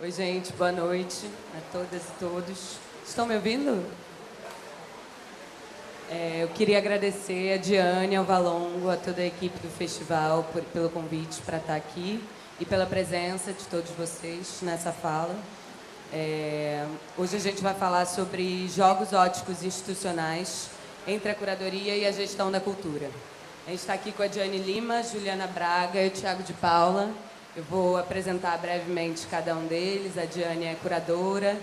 Oi, gente, boa noite a todas e todos. Estão me ouvindo? Eu queria agradecer a Diane, ao Valongo, a toda a equipe do festival pelo convite para estar aqui e pela presença de todos vocês nessa fala. Hoje a gente vai falar sobre jogos óticos institucionais entre a curadoria e a gestão da cultura. A gente está aqui com a Diane Lima, Juliana Braga e o Thiago de Paula. Eu vou apresentar brevemente cada um deles. A Diane é curadora,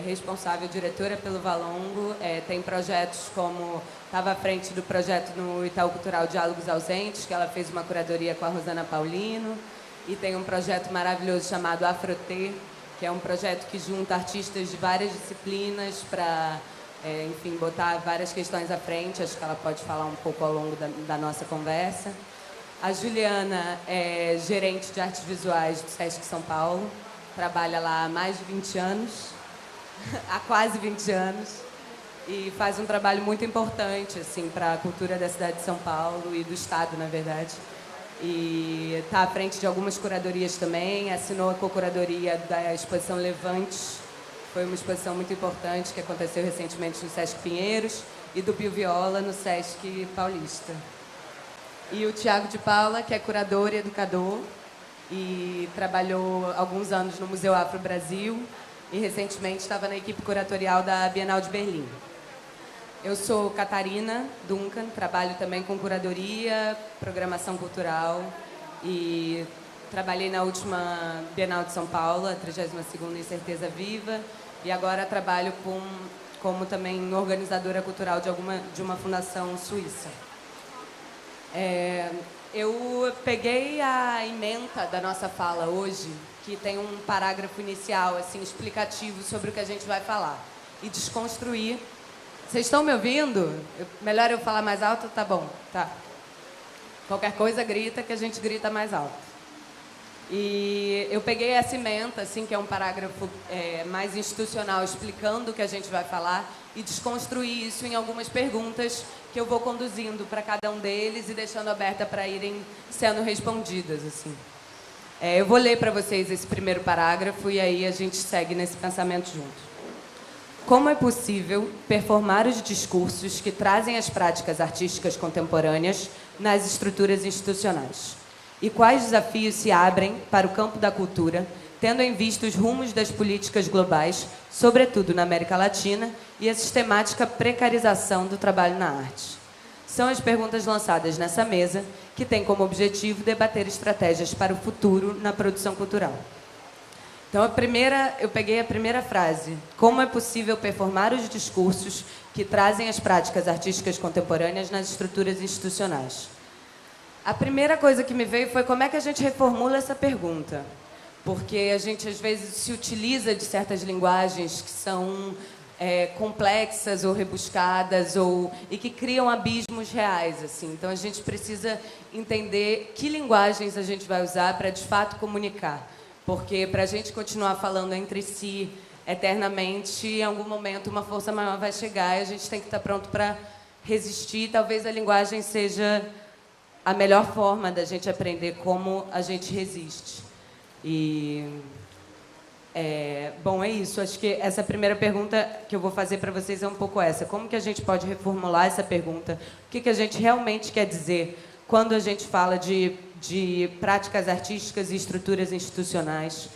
responsável, diretora pelo Valongo, tem projetos como... Estava à frente do projeto no Itaú Cultural Diálogos Ausentes, que ela fez uma curadoria com a Rosana Paulino, e tem um projeto maravilhoso chamado Afrotê, que é um projeto que junta artistas de várias disciplinas para, enfim, botar várias questões à frente. Acho que ela pode falar um pouco ao longo da nossa conversa. A Juliana é gerente de artes visuais do Sesc São Paulo, trabalha lá há mais de 20 anos, há quase 20 anos, e faz um trabalho muito importante assim, para a cultura da cidade de São Paulo e do estado, na verdade. E está à frente de algumas curadorias também, assinou a co-curadoria da exposição Levantes, foi uma exposição muito importante que aconteceu recentemente no Sesc Pinheiros, e do Pio Viola no Sesc Paulista. E o Thiago de Paula, que é curador e educador, e trabalhou alguns anos no Museu Afro Brasil, e recentemente estava na equipe curatorial da Bienal de Berlim. Eu sou Catarina Duncan, trabalho também com curadoria, programação cultural e trabalhei na última Bienal de São Paulo, a 32ª Incerteza Viva, e agora trabalho como também organizadora cultural de uma fundação suíça. Eu peguei a ementa da nossa fala hoje, que tem um parágrafo inicial assim, explicativo sobre o que a gente vai falar, e desconstruir. Vocês estão me ouvindo? Melhor eu falar mais alto? Tá bom, tá. Qualquer coisa grita que a gente grita mais alto. E eu peguei essa ementa, assim, que é um parágrafo mais institucional, explicando o que a gente vai falar, e desconstruir isso em algumas perguntas que eu vou conduzindo para cada um deles e deixando aberta para irem sendo respondidas, assim. Eu vou ler para vocês esse primeiro parágrafo e aí a gente segue nesse pensamento junto. Como é possível performar os discursos que trazem as práticas artísticas contemporâneas nas estruturas institucionais? E quais desafios se abrem para o campo da cultura, tendo em vista os rumos das políticas globais, sobretudo na América Latina, e a sistemática precarização do trabalho na arte? São as perguntas lançadas nessa mesa, que tem como objetivo debater estratégias para o futuro na produção cultural. Então, eu peguei a primeira frase. Como é possível performar os discursos que trazem as práticas artísticas contemporâneas nas estruturas institucionais? A primeira coisa que me veio foi como é que a gente reformula essa pergunta. Porque a gente, às vezes, se utiliza de certas linguagens que são complexas ou rebuscadas e que criam abismos reais, assim. Então, a gente precisa entender que linguagens a gente vai usar para, de fato, comunicar. Porque, para a gente continuar falando entre si eternamente, em algum momento uma força maior vai chegar e a gente tem que estar pronto para resistir. Talvez a linguagem seja a melhor forma da gente aprender como a gente resiste. Bom, é isso. Acho que essa primeira pergunta que eu vou fazer para vocês é um pouco essa. Como que a gente pode reformular essa pergunta? O que a gente realmente quer dizer quando a gente fala de práticas artísticas e estruturas institucionais?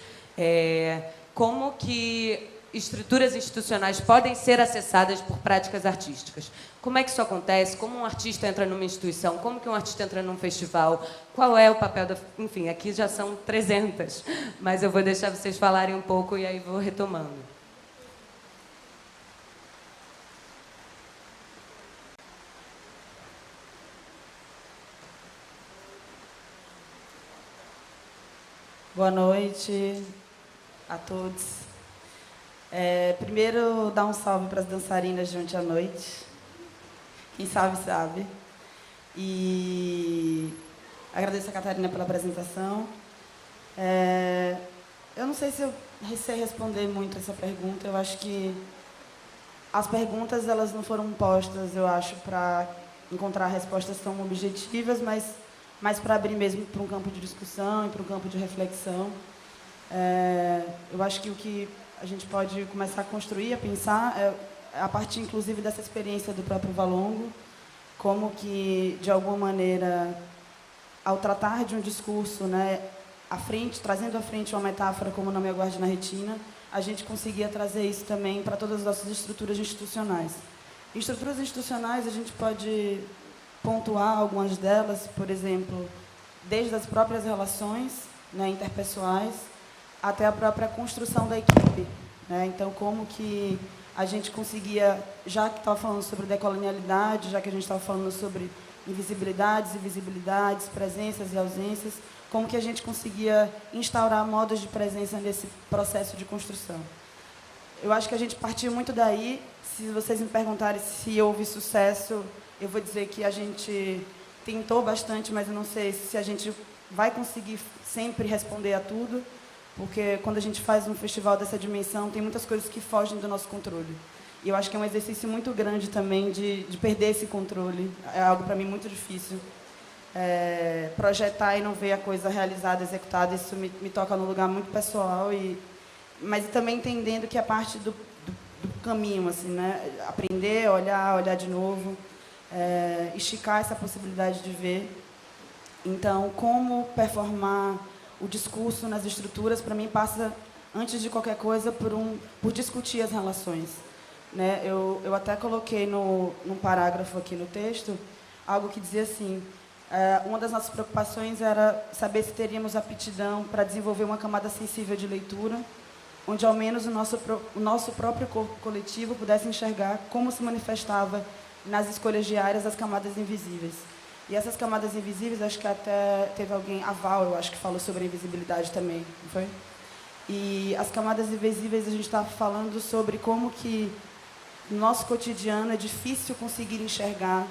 Como que estruturas institucionais podem ser acessadas por práticas artísticas? Como é que isso acontece? Como um artista entra numa instituição? Como que um artista entra num festival? Qual é o papel da... Enfim, aqui já são 300, mas eu vou deixar vocês falarem um pouco e aí vou retomando. Boa noite a todos. Primeiro, dar um salve para as dançarinas de ontem à noite. Quem sabe, sabe. E agradeço a Catarina pela apresentação. Eu não sei se eu sei responder muito essa pergunta. Eu acho que as perguntas elas não foram postas, eu acho, para encontrar respostas tão objetivas, mas para abrir mesmo para um campo de discussão e para um campo de reflexão. eu acho que o que a gente pode começar a construir, a pensar, é a partir, inclusive, dessa experiência do próprio Valongo, como que, de alguma maneira, ao tratar de um discurso, né, trazendo à frente uma metáfora como Não Me Aguarde na Retina, a gente conseguia trazer isso também para todas as nossas estruturas institucionais. Estruturas institucionais, a gente pode pontuar algumas delas, por exemplo, desde as próprias relações, né, interpessoais, até a própria construção da equipe, né? Então, como que a gente conseguia, já que estava falando sobre decolonialidade, já que a gente estava falando sobre invisibilidades e visibilidades, presenças e ausências, como que a gente conseguia instaurar modos de presença nesse processo de construção. Eu acho que a gente partiu muito daí. Se vocês me perguntarem se houve sucesso, eu vou dizer que a gente tentou bastante, mas eu não sei se a gente vai conseguir sempre responder a tudo, porque quando a gente faz um festival dessa dimensão, tem muitas coisas que fogem do nosso controle. E eu acho que é um exercício muito grande também de perder esse controle. É algo, para mim, muito difícil. Projetar e não ver a coisa realizada, executada, isso me toca num lugar muito pessoal, mas também entendendo que é parte do caminho, assim, né? Aprender, olhar de novo, esticar essa possibilidade de ver. Então, como performar o discurso nas estruturas, para mim, passa, antes de qualquer coisa, por discutir as relações, né? Eu até coloquei num parágrafo aqui no texto algo que dizia assim: uma das nossas preocupações era saber se teríamos aptidão para desenvolver uma camada sensível de leitura, onde ao menos o nosso próprio corpo coletivo pudesse enxergar como se manifestava nas escolhas diárias as camadas invisíveis. E essas camadas invisíveis, acho que até teve alguém, a Val, eu acho que falou sobre a invisibilidade também, não foi? E as camadas invisíveis, a gente está falando sobre como que no nosso cotidiano é difícil conseguir enxergar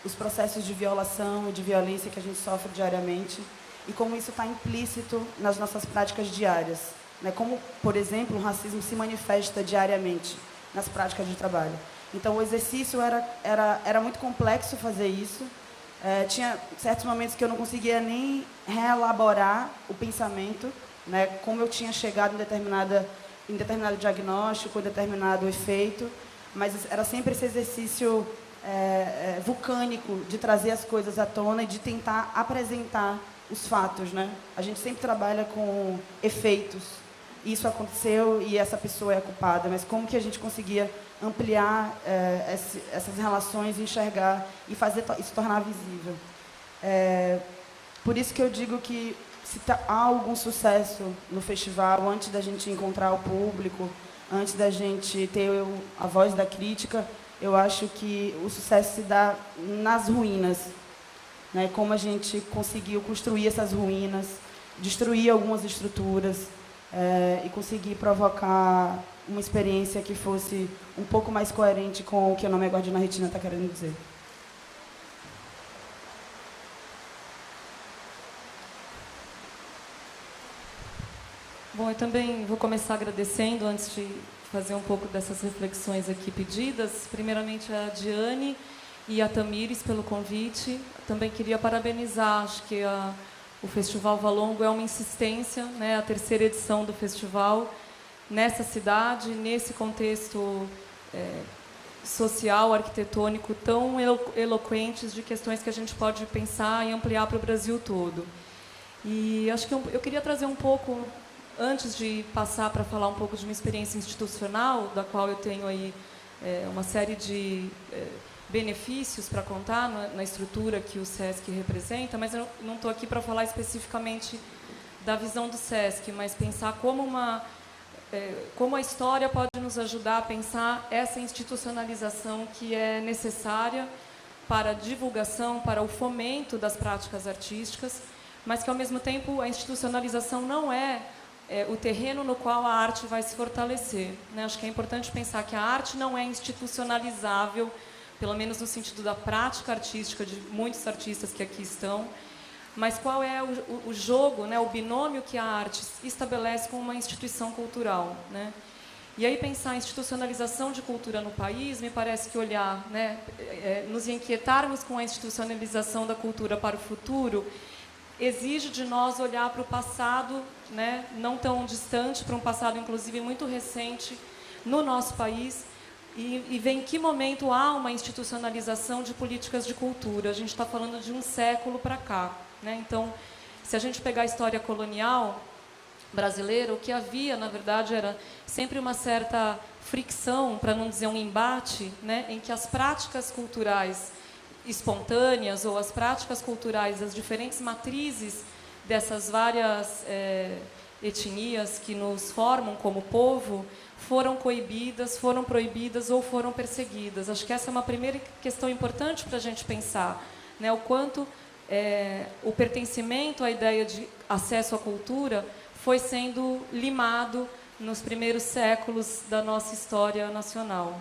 os processos de violação e de violência que a gente sofre diariamente e como isso está implícito nas nossas práticas diárias, né? Como, por exemplo, o racismo se manifesta diariamente nas práticas de trabalho. Então, o exercício era muito complexo fazer isso. Tinha certos momentos que eu não conseguia nem reelaborar o pensamento, né? Como eu tinha chegado em determinado diagnóstico, em determinado efeito, mas era sempre esse exercício vulcânico de trazer as coisas à tona e de tentar apresentar os fatos, né? A gente sempre trabalha com efeitos. Isso aconteceu e essa pessoa é a culpada, mas como que a gente conseguia ampliar essas relações, enxergar e fazer isso tornar visível? Por isso que eu digo que se há algum sucesso no festival, antes da gente encontrar o público, antes da gente ter a voz da crítica, eu acho que o sucesso se dá nas ruínas, né? Como a gente conseguiu construir essas ruínas, destruir algumas estruturas e conseguir provocar uma experiência que fosse um pouco mais coerente com o que o Não Me Aguarde na Retina está querendo dizer. Bom, eu também vou começar agradecendo, antes de fazer um pouco dessas reflexões aqui pedidas, primeiramente a Diane e a Tamires pelo convite. Também queria parabenizar, acho que o Festival Valongo é uma insistência, né, a terceira edição do festival, nessa cidade, nesse contexto social, arquitetônico, tão eloquentes de questões que a gente pode pensar e ampliar para o Brasil todo. E acho que eu queria trazer um pouco, antes de passar para falar um pouco de uma experiência institucional, da qual eu tenho aí uma série de benefícios para contar na estrutura que o SESC representa, mas eu não estou aqui para falar especificamente da visão do SESC, mas pensar como a história pode nos ajudar a pensar essa institucionalização que é necessária para a divulgação, para o fomento das práticas artísticas, mas que, ao mesmo tempo, a institucionalização não é o terreno no qual a arte vai se fortalecer, né? Acho que é importante pensar que a arte não é institucionalizável, pelo menos no sentido da prática artística de muitos artistas que aqui estão, mas qual é o jogo, né, o binômio que a arte estabelece com uma instituição cultural, né? E aí pensar a institucionalização de cultura no país, me parece que olhar, né, nos inquietarmos com a institucionalização da cultura para o futuro, exige de nós olhar para o passado, né, não tão distante, para um passado, inclusive, muito recente no nosso país, e ver em que momento há uma institucionalização de políticas de cultura. A gente está falando de um século para cá, né? Então, se a gente pegar a história colonial brasileira, o que havia, na verdade, era sempre uma certa fricção, para não dizer um embate, né, em que as práticas culturais espontâneas ou as práticas culturais das diferentes matrizes dessas várias etnias que nos formam como povo foram coibidas, foram proibidas ou foram perseguidas. Acho que essa é uma primeira questão importante para a gente pensar, né, o quanto o pertencimento à ideia de acesso à cultura foi sendo limado nos primeiros séculos da nossa história nacional.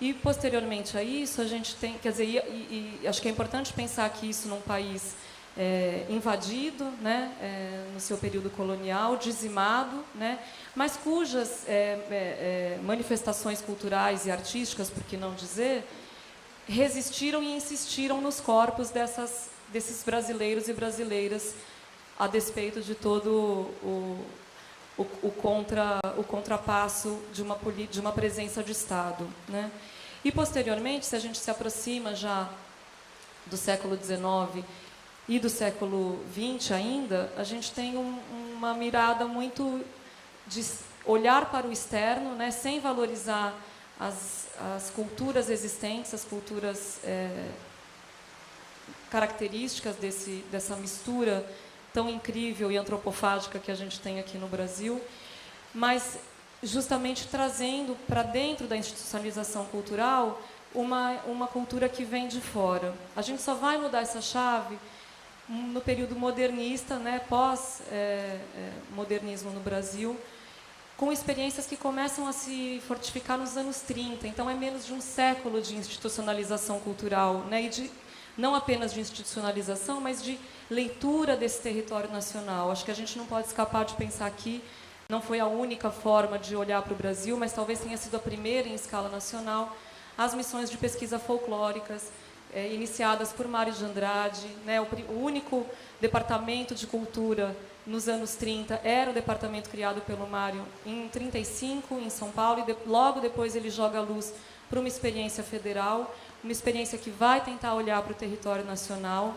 E, posteriormente a isso, a gente tem, quer dizer, e acho que é importante pensar que isso num país invadido, né, no seu período colonial, dizimado, né, mas cujas manifestações culturais e artísticas, por que não dizer, resistiram e insistiram nos corpos desses brasileiros e brasileiras, a despeito de todo o contrapasso de uma presença de Estado, né? E, posteriormente, se a gente se aproxima já do século XIX e do século XX ainda, a gente tem uma mirada muito de olhar para o externo, né, sem valorizar as culturas existentes, as culturas características dessa mistura tão incrível e antropofágica que a gente tem aqui no Brasil, mas justamente trazendo para dentro da institucionalização cultural uma cultura que vem de fora. A gente só vai mudar essa chave no período modernista, né, pós-modernismo no Brasil, com experiências que começam a se fortificar nos anos 30. Então, é menos de um século de institucionalização cultural, né, e não apenas de institucionalização, mas de leitura desse território nacional. Acho que a gente não pode escapar de pensar que não foi a única forma de olhar para o Brasil, mas talvez tenha sido a primeira em escala nacional, as missões de pesquisa folclóricas, iniciadas por Mário de Andrade, né, o único departamento de cultura nos anos 30 era o departamento criado pelo Mário em 35, em São Paulo, e logo depois ele joga a luz para uma experiência federal, uma experiência que vai tentar olhar para o território nacional,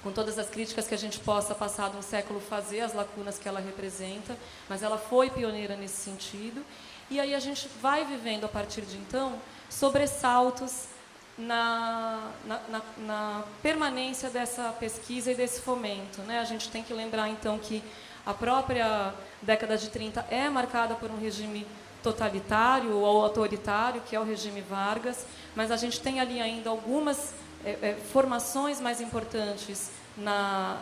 com todas as críticas que a gente possa, passado um século, fazer, as lacunas que ela representa, mas ela foi pioneira nesse sentido. E aí a gente vai vivendo, a partir de então, sobressaltos na permanência dessa pesquisa e desse fomento, né? A gente tem que lembrar, então, que a própria década de 30 é marcada por um regime totalitário ou autoritário, que é o regime Vargas, mas a gente tem ali ainda algumas formações mais importantes na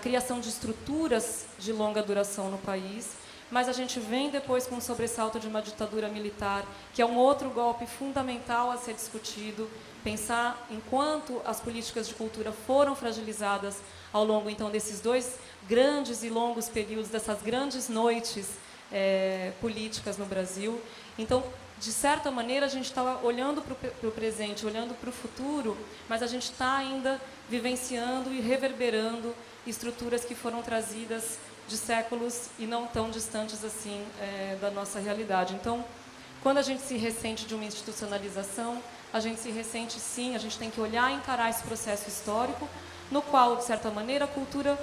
criação de estruturas de longa duração no país, mas a gente vem depois com o sobressalto de uma ditadura militar, que é um outro golpe fundamental a ser discutido, pensar enquanto as políticas de cultura foram fragilizadas ao longo, então, desses dois grandes e longos períodos, dessas grandes noites políticas no Brasil. Então, de certa maneira, a gente está olhando para o presente, olhando para o futuro, mas a gente está ainda vivenciando e reverberando estruturas que foram trazidas de séculos e não tão distantes assim da nossa realidade. Então, quando a gente se ressente de uma institucionalização, a gente se ressente, sim, a gente tem que olhar e encarar esse processo histórico, no qual, de certa maneira, a cultura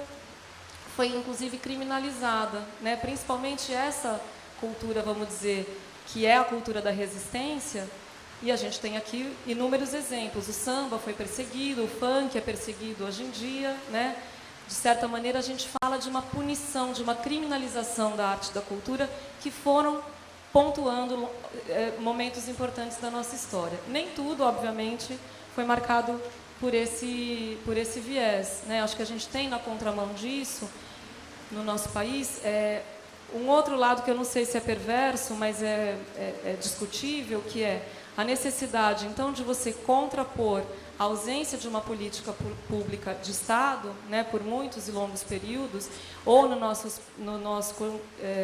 foi, inclusive, criminalizada, né? Principalmente essa cultura, vamos dizer, que é a cultura da resistência, e a gente tem aqui inúmeros exemplos. O samba foi perseguido, o funk é perseguido hoje em dia, né? De certa maneira, a gente fala de uma punição, de uma criminalização da arte e da cultura que foram pontuando momentos importantes da nossa história. Nem tudo, obviamente, foi marcado por esse viés, né? Acho que a gente tem na contramão disso, no nosso país, um outro lado que eu não sei se é perverso, mas é discutível, que é a necessidade, então, de você contrapor a ausência de uma política pública de Estado, né, por muitos e longos períodos, ou no nosso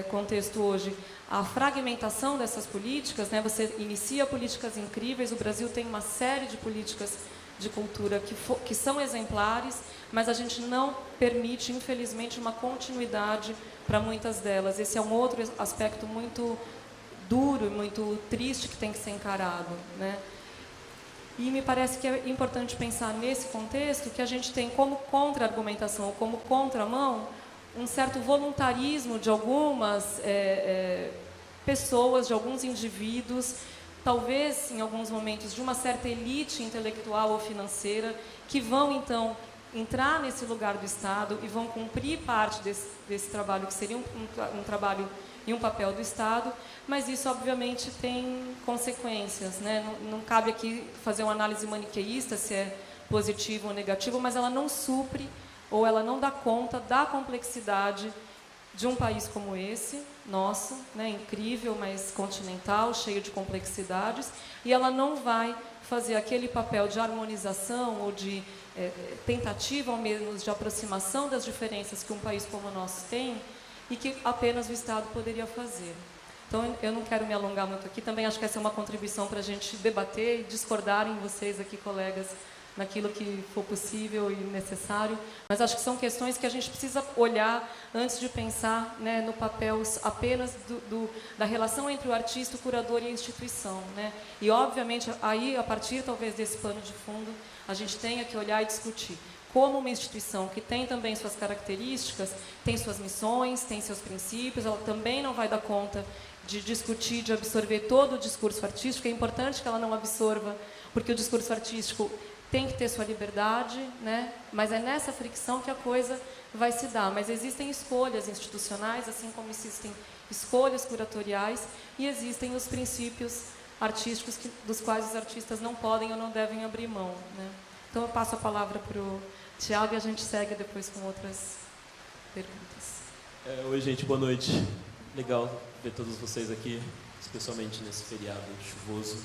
contexto hoje, a fragmentação dessas políticas, né, você inicia políticas incríveis, o Brasil tem uma série de políticas de cultura que são exemplares, mas a gente não permite, infelizmente, uma continuidade para muitas delas. Esse é um outro aspecto muito duro e muito triste que tem que ser encarado, né? E me parece que é importante pensar nesse contexto que a gente tem como contra-argumentação ou como contramão um certo voluntarismo de algumas pessoas, de alguns indivíduos, talvez em alguns momentos de uma certa elite intelectual ou financeira, que vão então entrar nesse lugar do Estado e vão cumprir parte desse trabalho, que seria um trabalho e um papel do Estado, mas isso obviamente tem consequências, né? Não cabe aqui fazer uma análise maniqueísta se é positivo ou negativo, mas ela não supre ou ela não dá conta da complexidade de um país como esse, nosso, né? Incrível, mas continental, cheio de complexidades, e ela não vai fazer aquele papel de harmonização ou de tentativa, ao menos, de aproximação das diferenças que um país como o nosso tem, e que apenas o Estado poderia fazer. Então, eu não quero me alongar muito aqui, também acho que essa é uma contribuição para a gente debater e discordarem vocês aqui, colegas, naquilo que for possível e necessário, mas acho que são questões que a gente precisa olhar antes de pensar, né, no papel apenas da relação entre o artista, o curador e a instituição, né? E, obviamente, aí, a partir, talvez, desse pano de fundo, a gente tenha que olhar e discutir como uma instituição que tem também suas características, tem suas missões, tem seus princípios, ela também não vai dar conta de discutir, de absorver todo o discurso artístico. É importante que ela não absorva, porque o discurso artístico tem que ter sua liberdade, né? Mas é nessa fricção que a coisa vai se dar. Mas existem escolhas institucionais, assim como existem escolhas curatoriais, e existem os princípios artísticos dos quais os artistas não podem ou não devem abrir mão, né? Então, eu passo a palavra para o Tiago e a gente segue depois com outras perguntas. Oi, gente, boa noite. Legal ver todos vocês aqui, especialmente nesse feriado chuvoso.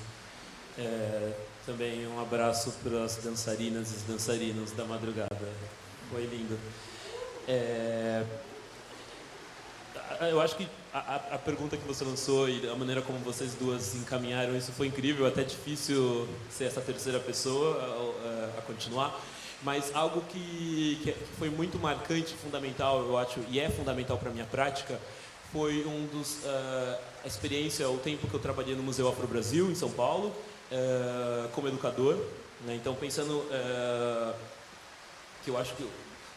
Também um abraço para as dançarinas e os dançarinos da madrugada. Foi lindo. Eu acho que a pergunta que você lançou e a maneira como vocês duas encaminharam isso foi incrível. Até difícil ser essa terceira pessoa a continuar. Mas algo que foi muito marcante, fundamental, eu acho, e é fundamental para a minha prática, foi a experiência, o tempo que eu trabalhei no Museu Afro Brasil, em São Paulo, como educador, né? Então, pensando que eu acho que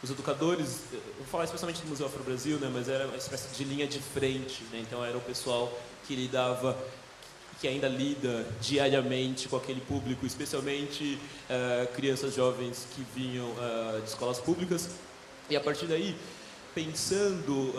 os educadores, eu vou falar especialmente do Museu Afro Brasil, né? Mas era uma espécie de linha de frente, né? Então, era o pessoal que lidava, que ainda lida diariamente com aquele público, especialmente crianças jovens que vinham de escolas públicas. E a partir daí, pensando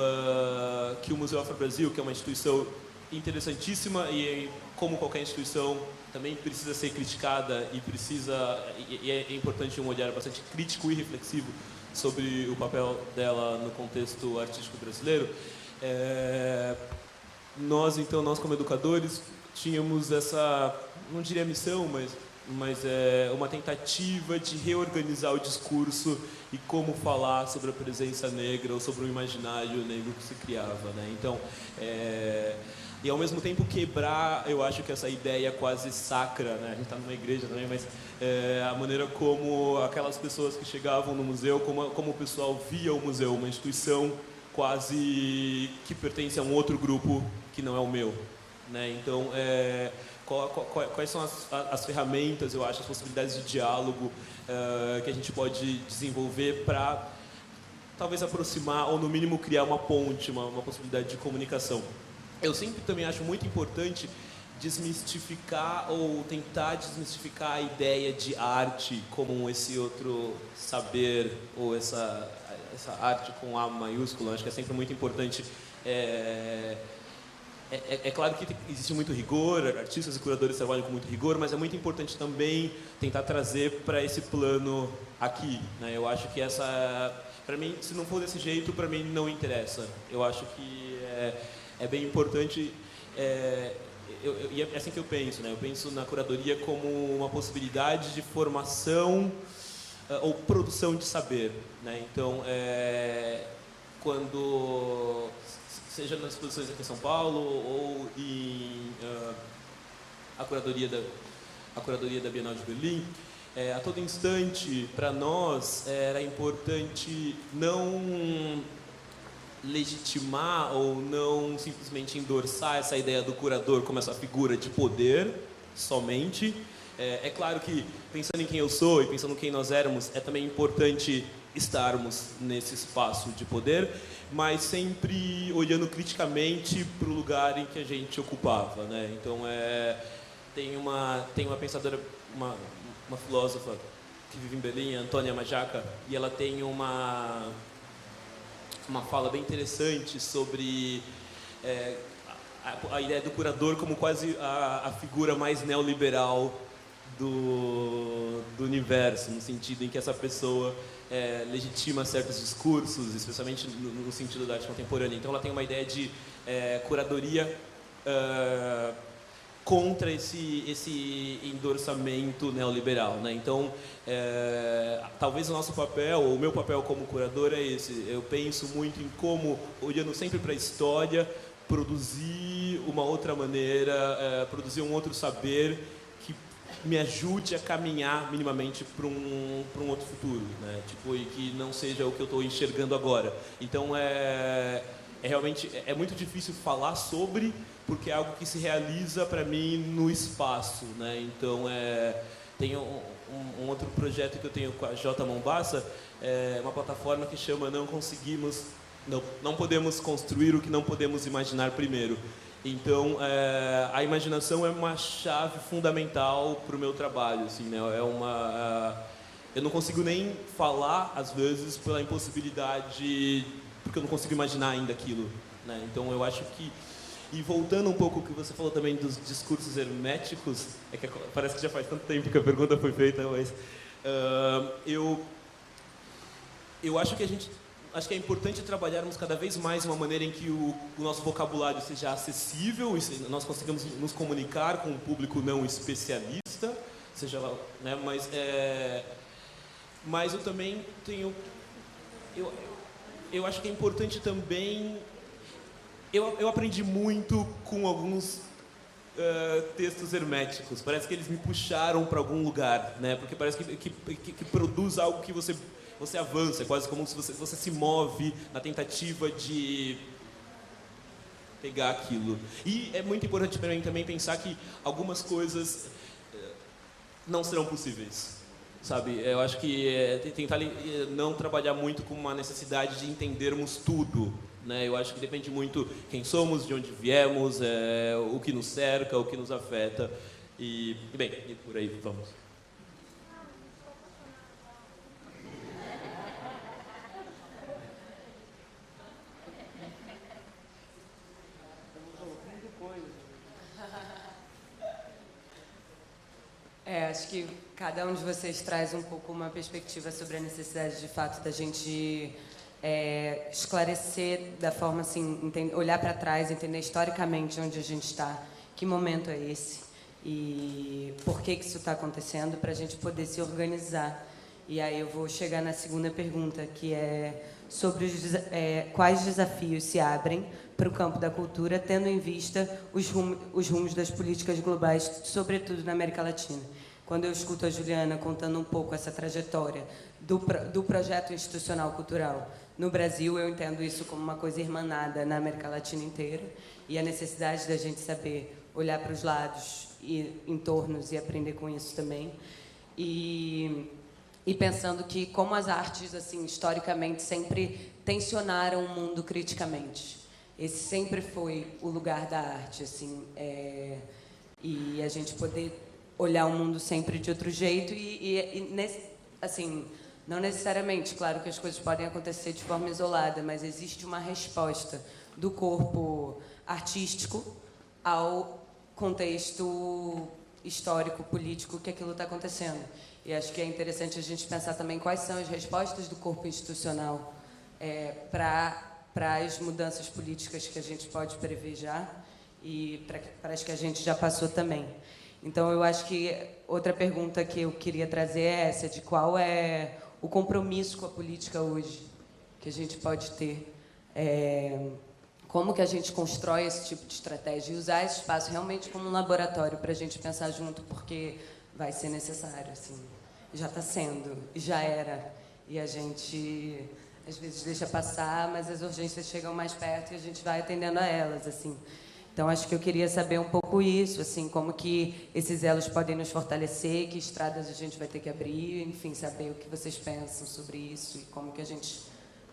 que o Museu Afro Brasil, que é uma instituição interessantíssima e, como qualquer instituição, também precisa ser criticada e é importante um olhar bastante crítico e reflexivo sobre o papel dela no contexto artístico brasileiro. Nós como educadores, tínhamos essa, não diria missão, mas uma tentativa de reorganizar o discurso e como falar sobre a presença negra ou sobre o imaginário negro que se criava, né? Então, e ao mesmo tempo quebrar, eu acho que essa ideia quase sacra, né? A gente está numa igreja também, mas a maneira como aquelas pessoas que chegavam no museu, como o pessoal via o museu, uma instituição quase que pertence a um outro grupo que não é o meu, né? Então, quais são as ferramentas, eu acho, as possibilidades de diálogo que a gente pode desenvolver para talvez aproximar ou no mínimo criar uma ponte, uma possibilidade de comunicação. Eu sempre também acho muito importante desmistificar ou tentar desmistificar a ideia de arte como esse outro saber ou essa arte com A maiúsculo. Acho que é sempre muito importante. É claro que existe muito rigor, artistas e curadores trabalham com muito rigor, mas é muito importante também tentar trazer para esse plano aqui, né? Eu acho que para mim, se não for desse jeito, para mim não interessa. Eu acho que é bem importante, e é assim que eu penso, né? Eu penso na curadoria como uma possibilidade de formação ou produção de saber, né? Então, quando, seja nas exposições aqui em São Paulo ou a curadoria da Bienal de Berlim, a todo instante, para nós, era importante não legitimar ou não simplesmente endossar essa ideia do curador como essa figura de poder somente. É claro que, pensando em quem eu sou e pensando em quem nós éramos, é também importante estarmos nesse espaço de poder, mas sempre olhando criticamente para o lugar em que a gente ocupava, né? Então, tem uma pensadora, uma filósofa que vive em Berlim, Antônia Majaca, e ela tem uma fala bem interessante sobre a ideia do curador como quase a figura mais neoliberal do universo, no sentido em que essa pessoa legitima certos discursos, especialmente no sentido da arte contemporânea. Então, ela tem uma ideia de curadoria contra esse endossamento neoliberal, né? Então, talvez o nosso papel, ou o meu papel como curador é esse. Eu penso muito em como, olhando sempre para a história, produzir uma outra maneira, produzir um outro saber que me ajude a caminhar minimamente para um outro futuro, né? Tipo, e que não seja o que eu estou enxergando agora. Então, realmente muito difícil falar sobre, porque é algo que se realiza para mim no espaço, né? Então, tem um outro projeto que eu tenho com a J. Mombassa, uma plataforma que chama Não Podemos Construir o que Não Podemos Imaginar Primeiro. Então, a imaginação é uma chave fundamental para o meu trabalho, assim, né? Eu não consigo nem falar, às vezes, pela impossibilidade, porque eu não consigo imaginar ainda aquilo, né? Então, eu acho que... E voltando um pouco ao que você falou também dos discursos herméticos, que parece que já faz tanto tempo que a pergunta foi feita, mas eu acho que acho que é importante trabalharmos cada vez mais uma maneira em que o nosso vocabulário seja acessível e nós consigamos nos comunicar com um público não especialista, seja lá, né? Mas eu também tenho... Eu acho que é importante também... Eu aprendi muito com alguns textos herméticos. Parece que eles me puxaram para algum lugar, né? Porque parece que produz algo que você avança, é quase como se você se move na tentativa de pegar aquilo. E é muito importante para mim também pensar que algumas coisas não serão possíveis, sabe? Eu acho que tentar não trabalhar muito com uma necessidade de entendermos tudo, né? Eu acho que depende muito quem somos, de onde viemos, o que nos cerca, o que nos afeta. E por aí vamos. Acho que cada um de vocês traz um pouco uma perspectiva sobre a necessidade, de fato, da gente esclarecer da forma, assim, olhar para trás, entender historicamente onde a gente está, que momento é esse e por que isso está acontecendo, para a gente poder se organizar. E aí eu vou chegar na segunda pergunta, que é sobre quais desafios se abrem para o campo da cultura, tendo em vista os rumos das políticas globais, sobretudo na América Latina. Quando eu escuto a Juliana contando um pouco essa trajetória do projeto institucional cultural no Brasil, eu entendo isso como uma coisa irmanada na América Latina inteira, e a necessidade da gente saber olhar para os lados e entornos e aprender com isso também. E pensando que como as artes, assim, historicamente, sempre tensionaram o mundo criticamente. Esse sempre foi o lugar da arte, assim, e a gente poder olhar o mundo sempre de outro jeito assim, não necessariamente, claro que as coisas podem acontecer de forma isolada, mas existe uma resposta do corpo artístico ao contexto histórico, político que aquilo está acontecendo. E acho que é interessante a gente pensar também quais são as respostas do corpo institucional para as mudanças políticas que a gente pode prever já e para as que a gente já passou também. Então, eu acho que outra pergunta que eu queria trazer é essa, de qual é o compromisso com a política hoje que a gente pode ter. Como que a gente constrói esse tipo de estratégia e usar esse espaço realmente como um laboratório para a gente pensar junto, porque vai ser necessário, assim. já está sendo, já era. E a gente, às vezes, deixa passar, mas as urgências chegam mais perto e a gente vai atendendo a elas, assim. Então, acho que eu queria saber um pouco isso, assim, como que esses elos podem nos fortalecer, que estradas a gente vai ter que abrir, enfim, saber o que vocês pensam sobre isso e como que a gente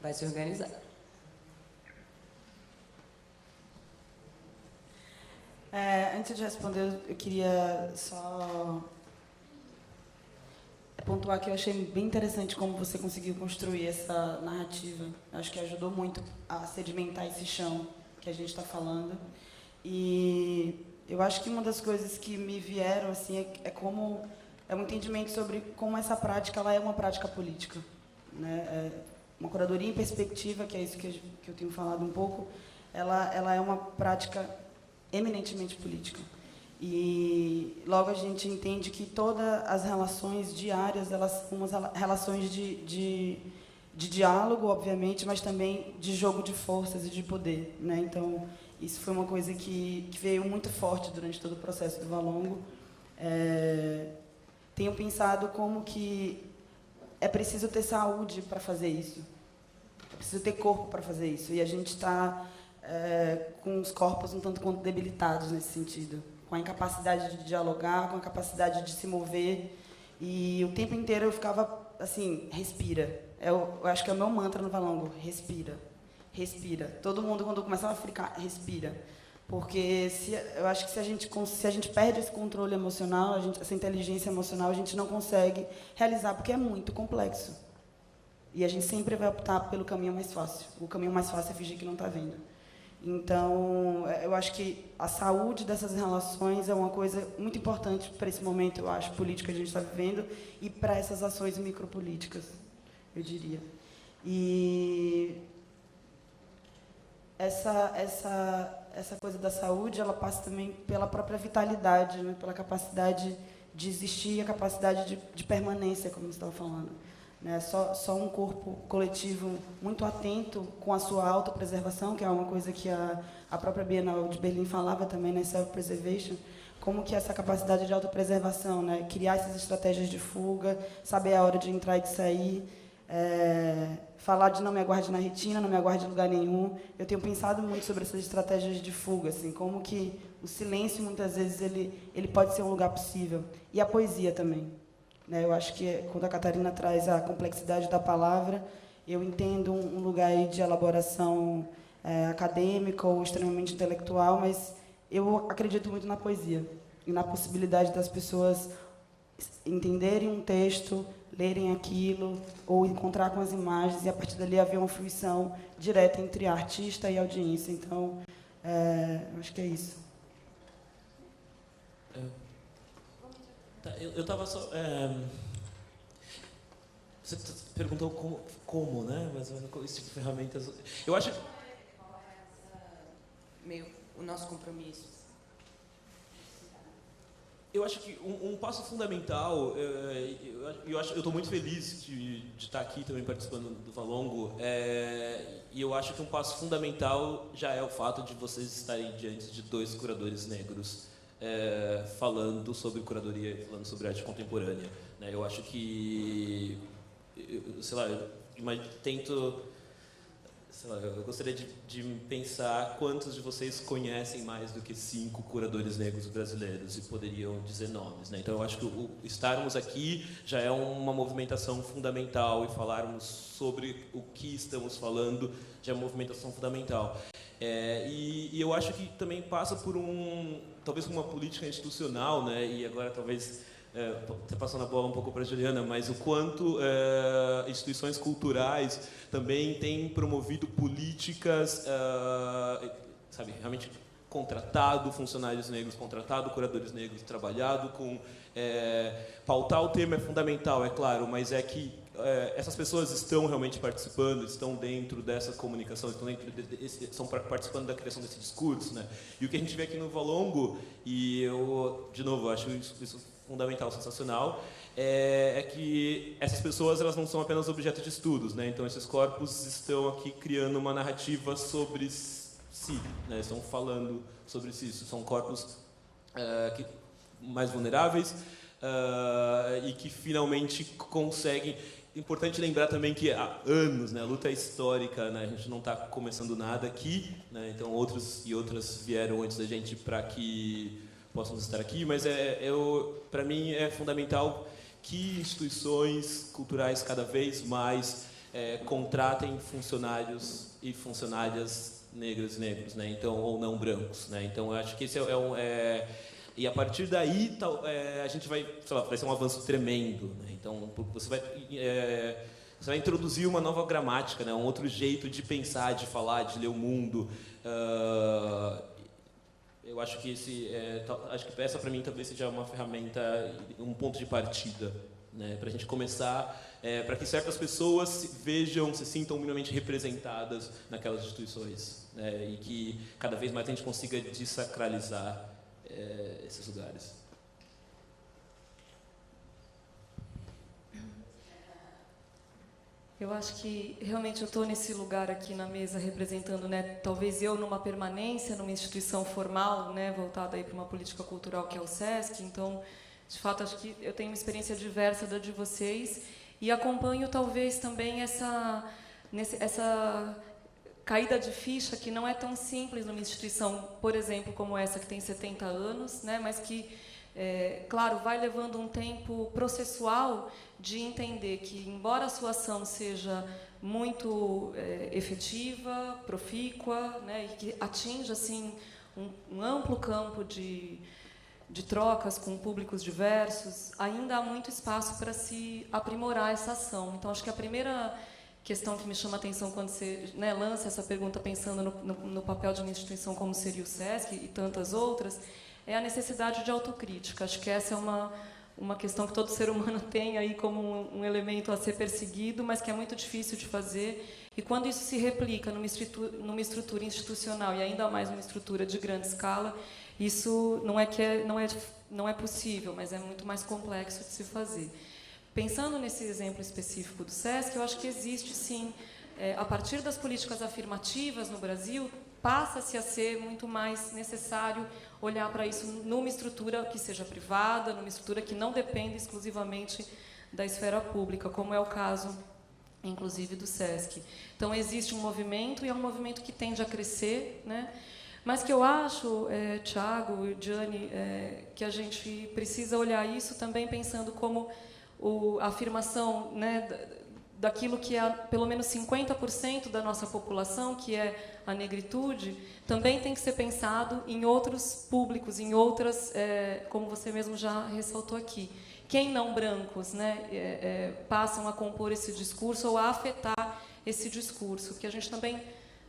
vai se organizar. Antes de responder, eu queria só pontuar que eu achei bem interessante como você conseguiu construir essa narrativa. Acho que ajudou muito a sedimentar esse chão que a gente está falando. E eu acho que uma das coisas que me vieram assim é um entendimento sobre como essa prática ela é uma prática política, né? Uma curadoria em perspectiva, que é isso que eu tenho falado um pouco, ela é uma prática eminentemente política. E logo a gente entende que todas as relações diárias elas são umas relações de diálogo, obviamente, mas também de jogo de forças e de poder, né? Então isso foi uma coisa que veio muito forte durante todo o processo do Valongo. Tenho pensado como que é preciso ter saúde para fazer isso. É preciso ter corpo para fazer isso. E a gente está com os corpos um tanto quanto debilitados nesse sentido. Com a incapacidade de dialogar, com a capacidade de se mover. E o tempo inteiro eu ficava assim, respira. Eu acho que é o meu mantra no Valongo, respira. Respira. Todo mundo, quando começava a ficar, respira. Porque eu acho que se a gente perde esse controle emocional, essa inteligência emocional, a gente não consegue realizar, porque é muito complexo. E a gente sempre vai optar pelo caminho mais fácil. O caminho mais fácil é fingir que não está vendo. Então, eu acho que a saúde dessas relações é uma coisa muito importante para esse momento, eu acho, político que a gente está vivendo e para essas ações micropolíticas, eu diria. E essa coisa da saúde, ela passa também pela própria vitalidade, né? Pela capacidade de existir e a capacidade de permanência, como você estava falando. Né? Só um corpo coletivo muito atento com a sua autopreservação, que é uma coisa que a própria Bienal de Berlim falava também, né? Self-preservation, como que essa capacidade de autopreservação, né? Criar essas estratégias de fuga, saber a hora de entrar e de sair, falar de não me aguarde na retina, não me aguarde em lugar nenhum. Eu tenho pensado muito sobre essas estratégias de fuga, assim, como que o silêncio, muitas vezes, ele pode ser um lugar possível. E a poesia também. Né? Eu acho que quando a Catarina traz a complexidade da palavra, eu entendo um lugar aí de elaboração acadêmica ou extremamente intelectual, mas eu acredito muito na poesia e na possibilidade das pessoas entenderem um texto, lerem aquilo, ou encontrar com as imagens, e a partir dali haver uma fruição direta entre artista e audiência. Então, acho que é isso. Eu estava só... você perguntou como, né? Mas esse tipo de ferramentas... Eu acho... Meio o nosso compromisso. Eu acho que um passo fundamental, eu estou muito feliz de estar aqui também participando do Valongo, e eu acho que um passo fundamental já é o fato de vocês estarem diante de 2 curadores negros falando sobre curadoria e falando sobre arte contemporânea. Né? Eu acho que, eu gostaria de pensar quantos de vocês conhecem mais do que 5 curadores negros brasileiros e poderiam dizer nomes. Né? Então, eu acho que estarmos aqui já é uma movimentação fundamental e falarmos sobre o que estamos falando já é uma movimentação fundamental. E eu acho que também passa por talvez por uma política institucional, né? E agora talvez... Estou passando a bola um pouco para a Juliana, mas o quanto instituições culturais também têm promovido políticas, realmente contratado funcionários negros, contratado curadores negros, trabalhado com... pautar o tema é fundamental, é claro, mas é que essas pessoas estão realmente participando, estão dentro dessa comunicação, estão participando da criação desse discurso, né? E o que a gente vê aqui no Valongo, e eu, de novo, acho isso fundamental, sensacional, é que essas pessoas elas não são apenas objeto de estudos, né? Então esses corpos estão aqui criando uma narrativa sobre si, né? Estão falando sobre si, são corpos mais vulneráveis, e que finalmente conseguem. Importante lembrar também que há anos, né, a luta é histórica, né, a gente não está começando nada aqui, né, então outros e outras vieram antes da gente para que possamos estar aqui, mas para mim é fundamental que instituições culturais cada vez mais contratem funcionários e funcionárias negras e negros, né, então, ou não brancos, né, então eu acho que esse e a partir daí a gente vai, sei lá, vai ser um avanço tremendo, né? Então você vai introduzir uma nova gramática, né? Um outro jeito de pensar, de falar, de ler o mundo. Eu acho que acho que essa para mim talvez seja uma ferramenta, um ponto de partida, né? Para a gente começar, para que certas pessoas se sintam minimamente representadas naquelas instituições, né? E que cada vez mais a gente consiga desacralizar esses lugares. Eu acho que realmente eu estou nesse lugar aqui na mesa representando, né, talvez eu numa permanência numa instituição formal, né, voltada aí para uma política cultural que é o SESC. Então, de fato, acho que eu tenho uma experiência diversa da de vocês e acompanho talvez também essa caída de ficha que não é tão simples numa instituição, por exemplo, como essa que tem 70 anos, né, mas que, claro, vai levando um tempo processual de entender que, embora a sua ação seja muito efetiva, profícua, né, e que atinja assim, um amplo campo de trocas com públicos diversos, ainda há muito espaço para se aprimorar essa ação. Então, acho que a primeira questão que me chama a atenção quando você, né, lança essa pergunta pensando no papel de uma instituição como seria o SESC e tantas outras, é a necessidade de autocrítica. Acho que essa é uma questão que todo ser humano tem aí como um elemento a ser perseguido, mas que é muito difícil de fazer. E quando isso se replica numa estrutura institucional e ainda mais numa estrutura de grande escala, isso não é possível, mas é muito mais complexo de se fazer. Pensando nesse exemplo específico do SESC, eu acho que existe, sim, a partir das políticas afirmativas no Brasil, passa-se a ser muito mais necessário olhar para isso numa estrutura que seja privada, numa estrutura que não dependa exclusivamente da esfera pública, como é o caso, inclusive, do SESC. Então, existe um movimento, e é um movimento que tende a crescer, né? Mas que eu acho, Thiago e Gianni, que a gente precisa olhar isso também pensando como a afirmação, né, daquilo que é pelo menos 50% da nossa população, que é a negritude, também tem que ser pensado em outros públicos, em outras, como você mesmo já ressaltou aqui. Quem não brancos, né, passam a compor esse discurso ou a afetar esse discurso, que a gente também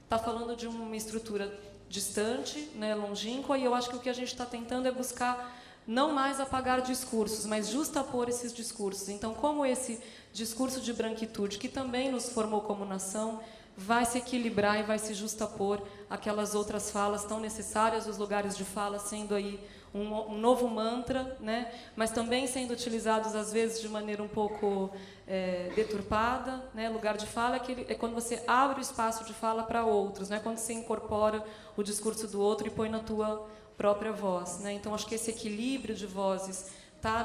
está falando de uma estrutura distante, né, longínqua, e eu acho que o que a gente está tentando é buscar não mais apagar discursos, mas justapor esses discursos. Então, como esse discurso de branquitude, que também nos formou como nação, vai se equilibrar e vai se justapor aquelas outras falas tão necessárias, os lugares de fala sendo aí um novo mantra, né? Mas também sendo utilizados, às vezes, de maneira um pouco deturpada, né? Lugar de fala é quando você abre o espaço de fala para outros, né? Quando você incorpora o discurso do outro e põe na tua própria voz, né? Então, acho que esse equilíbrio de vozes está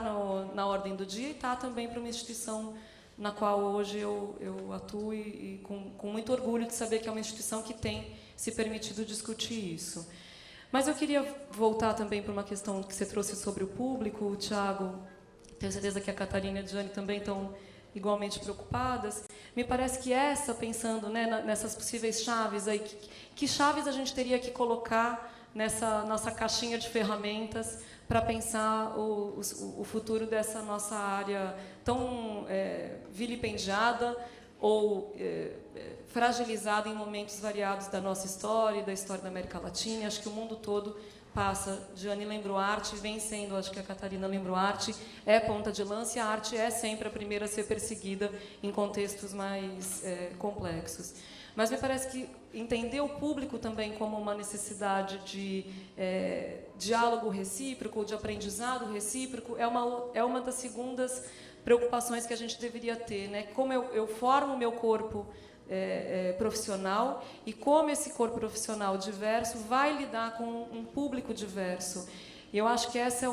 na ordem do dia e está também para uma instituição na qual hoje eu atuo e com muito orgulho de saber que é uma instituição que tem se permitido discutir isso. Mas eu queria voltar também para uma questão que você trouxe sobre o público, o Thiago, tenho certeza que a Catarina e a Gianni também estão igualmente preocupadas. Me parece que pensando, né, nessas possíveis chaves aí, que chaves a gente teria que colocar nessa nossa caixinha de ferramentas para pensar o futuro dessa nossa área tão vilipendiada ou fragilizada em momentos variados da nossa história e da história da América Latina. Acho que o mundo todo passa. Gianni lembrou arte, vem sendo, acho que a Catarina lembrou arte, é ponta de lança, e a arte é sempre a primeira a ser perseguida em contextos mais complexos. Mas me parece que entender o público também como uma necessidade de diálogo recíproco, de aprendizado recíproco, é uma das segundas preocupações que a gente deveria ter, né? Como eu formo o meu corpo profissional e como esse corpo profissional diverso vai lidar com um público diverso. E eu acho que essa é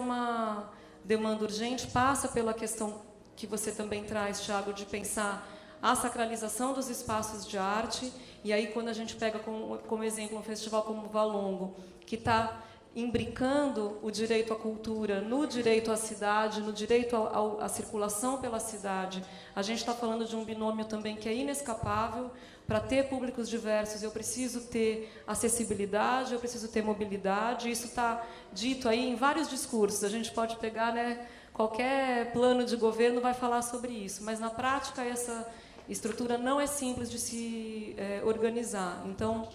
demanda urgente passa pela questão que você também traz, Thiago, de pensar a sacralização dos espaços de arte. E aí, quando a gente pega como exemplo um festival como o Valongo, que está imbricando o direito à cultura no direito à cidade, no direito à circulação pela cidade, a gente está falando de um binômio também que é inescapável. Para ter públicos diversos, eu preciso ter acessibilidade, eu preciso ter mobilidade. Isso está dito aí em vários discursos. A gente pode pegar, né, qualquer plano de governo vai falar sobre isso, mas na prática essa estrutura não é simples de se organizar. Então,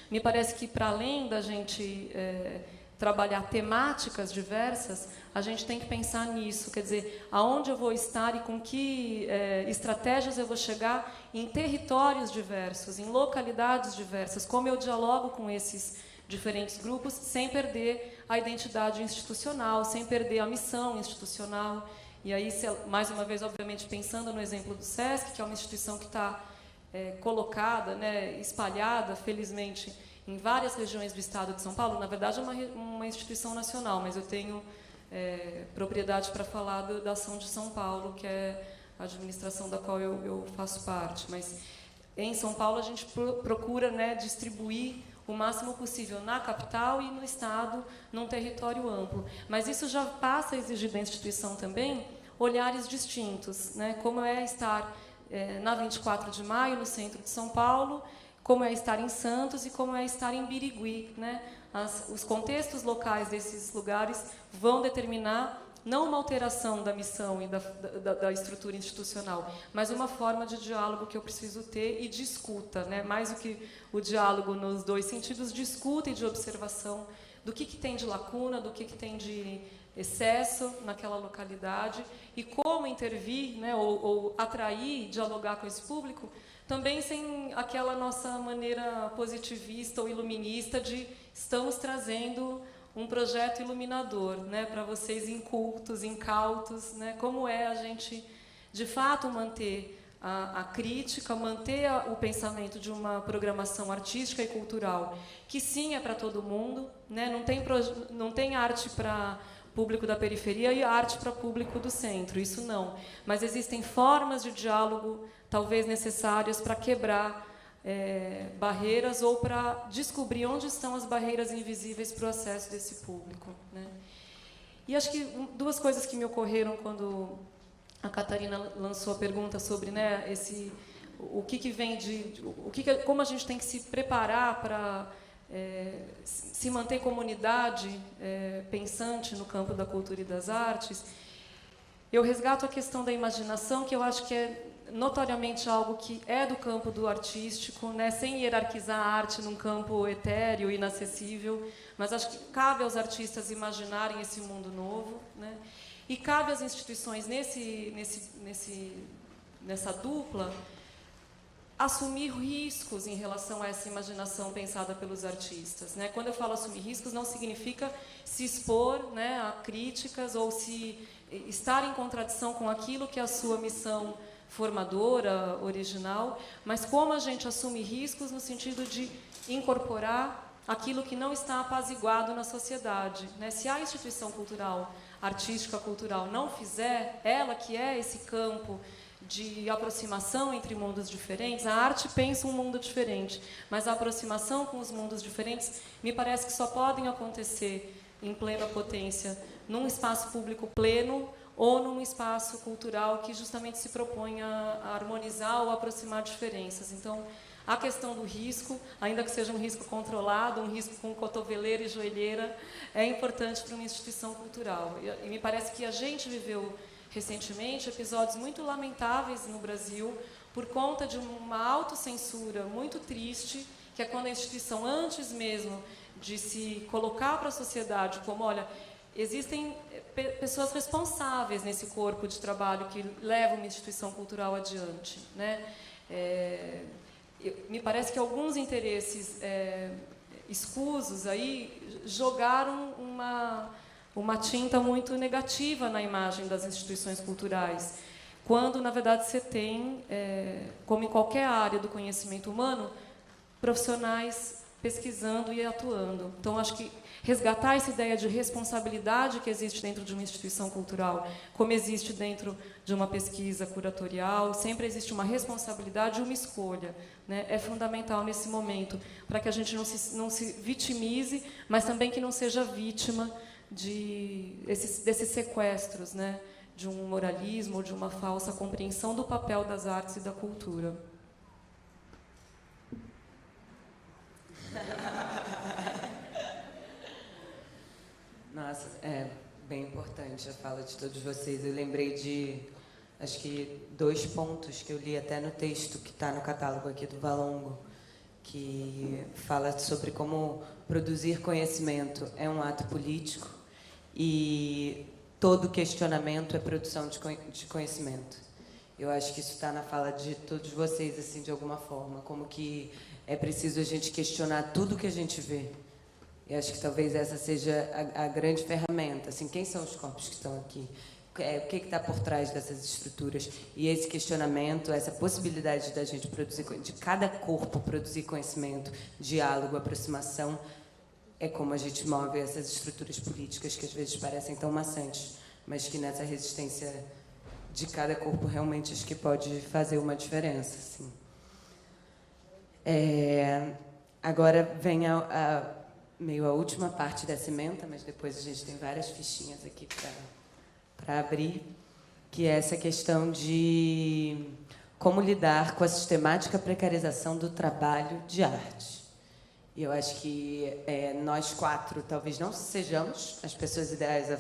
me parece que, para além da gente trabalhar temáticas diversas, a gente tem que pensar nisso, quer dizer, aonde eu vou estar e com que estratégias eu vou chegar em territórios diversos, em localidades diversas, como eu dialogo com esses diferentes grupos, sem perder a identidade institucional, sem perder a missão institucional. E aí, mais uma vez, obviamente, pensando no exemplo do SESC, que é uma instituição que está colocada, né, espalhada, felizmente, em várias regiões do estado de São Paulo. Na verdade, é uma instituição nacional, mas eu tenho propriedade para falar da ação de São Paulo, que é a administração da qual eu faço parte. Mas em São Paulo a gente procura, né, distribuir o máximo possível na capital e no estado, num território amplo. Mas isso já passa a exigir da instituição também olhares distintos, né? Como é estar na 24 de maio, no centro de São Paulo, como é estar em Santos e como é estar em Birigui, né? Os contextos locais desses lugares vão determinar não uma alteração da missão e da estrutura institucional, mas uma forma de diálogo que eu preciso ter e de escuta, né? Mais do que o diálogo nos dois sentidos, de escuta e de observação do que tem de lacuna, do que tem de excesso naquela localidade e como intervir, né? Ou atrair, dialogar com esse público, também sem aquela nossa maneira positivista ou iluminista de estamos trazendo um projeto iluminador, né, para vocês incultos, incautos, né, como é a gente, de fato, manter a crítica, manter o pensamento de uma programação artística e cultural, que sim é para todo mundo, né, não tem arte para público da periferia e arte para público do centro, isso não. Mas existem formas de diálogo, talvez necessárias, para quebrar barreiras ou para descobrir onde estão as barreiras invisíveis para o acesso desse público, né? E acho que duas coisas que me ocorreram quando a Catarina lançou a pergunta sobre, né, o que vem como a gente tem que se preparar para se manter comunidade pensante no campo da cultura e das artes. Eu resgato a questão da imaginação, que eu acho que é notoriamente algo que é do campo do artístico, né, sem hierarquizar a arte num campo etéreo e inacessível, mas acho que cabe aos artistas imaginarem esse mundo novo, né, e cabe às instituições nessa dupla assumir riscos em relação a essa imaginação pensada pelos artistas, né? Quando eu falo assumir riscos, não significa se expor, né, a críticas ou se estar em contradição com aquilo que é a sua missão formadora, original, mas como a gente assume riscos no sentido de incorporar aquilo que não está apaziguado na sociedade, né? Se a instituição cultural, artística cultural, não fizer, ela que é esse campo de aproximação entre mundos diferentes, a arte pensa um mundo diferente, mas a aproximação com os mundos diferentes me parece que só podem acontecer em plena potência num espaço público pleno ou num espaço cultural que justamente se propõe a harmonizar ou aproximar diferenças. Então, a questão do risco, ainda que seja um risco controlado, um risco com cotoveleira e joelheira, é importante para uma instituição cultural. E me parece que a gente viveu recentemente episódios muito lamentáveis no Brasil por conta de uma autocensura muito triste, que é quando a instituição, antes mesmo de se colocar para a sociedade como, olha, existem pessoas responsáveis nesse corpo de trabalho que levam uma instituição cultural adiante, né? Me parece que alguns interesses escusos aí jogaram uma tinta muito negativa na imagem das instituições culturais, quando, na verdade, você tem, como em qualquer área do conhecimento humano, profissionais pesquisando e atuando. Então, acho que resgatar essa ideia de responsabilidade que existe dentro de uma instituição cultural, como existe dentro de uma pesquisa curatorial, sempre existe uma responsabilidade e uma escolha, né? É fundamental nesse momento, para que a gente não se vitimize, mas também que não seja vítima desses sequestros, né? De um moralismo ou de uma falsa compreensão do papel das artes e da cultura. Nossa, é bem importante a fala de todos vocês. Eu lembrei de, acho que, 2 pontos que eu li até no texto que está no catálogo aqui do Valongo, que fala sobre como produzir conhecimento é um ato político e todo questionamento é produção de conhecimento. Eu acho que isso está na fala de todos vocês, assim, de alguma forma, como que é preciso a gente questionar tudo que a gente vê. E acho que talvez essa seja a grande ferramenta. Assim, quem são os corpos que estão aqui? O que está por trás dessas estruturas? E esse questionamento, essa possibilidade da gente produzir, de cada corpo produzir conhecimento, diálogo, aproximação, é como a gente move essas estruturas políticas que às vezes parecem tão maçantes, mas que nessa resistência de cada corpo realmente acho que pode fazer uma diferença. Assim. Agora vem meio a última parte dessa ementa, mas depois a gente tem várias fichinhas aqui para abrir, que é essa questão de como lidar com a sistemática precarização do trabalho de arte. E eu acho que nós 4 talvez não sejamos as pessoas ideais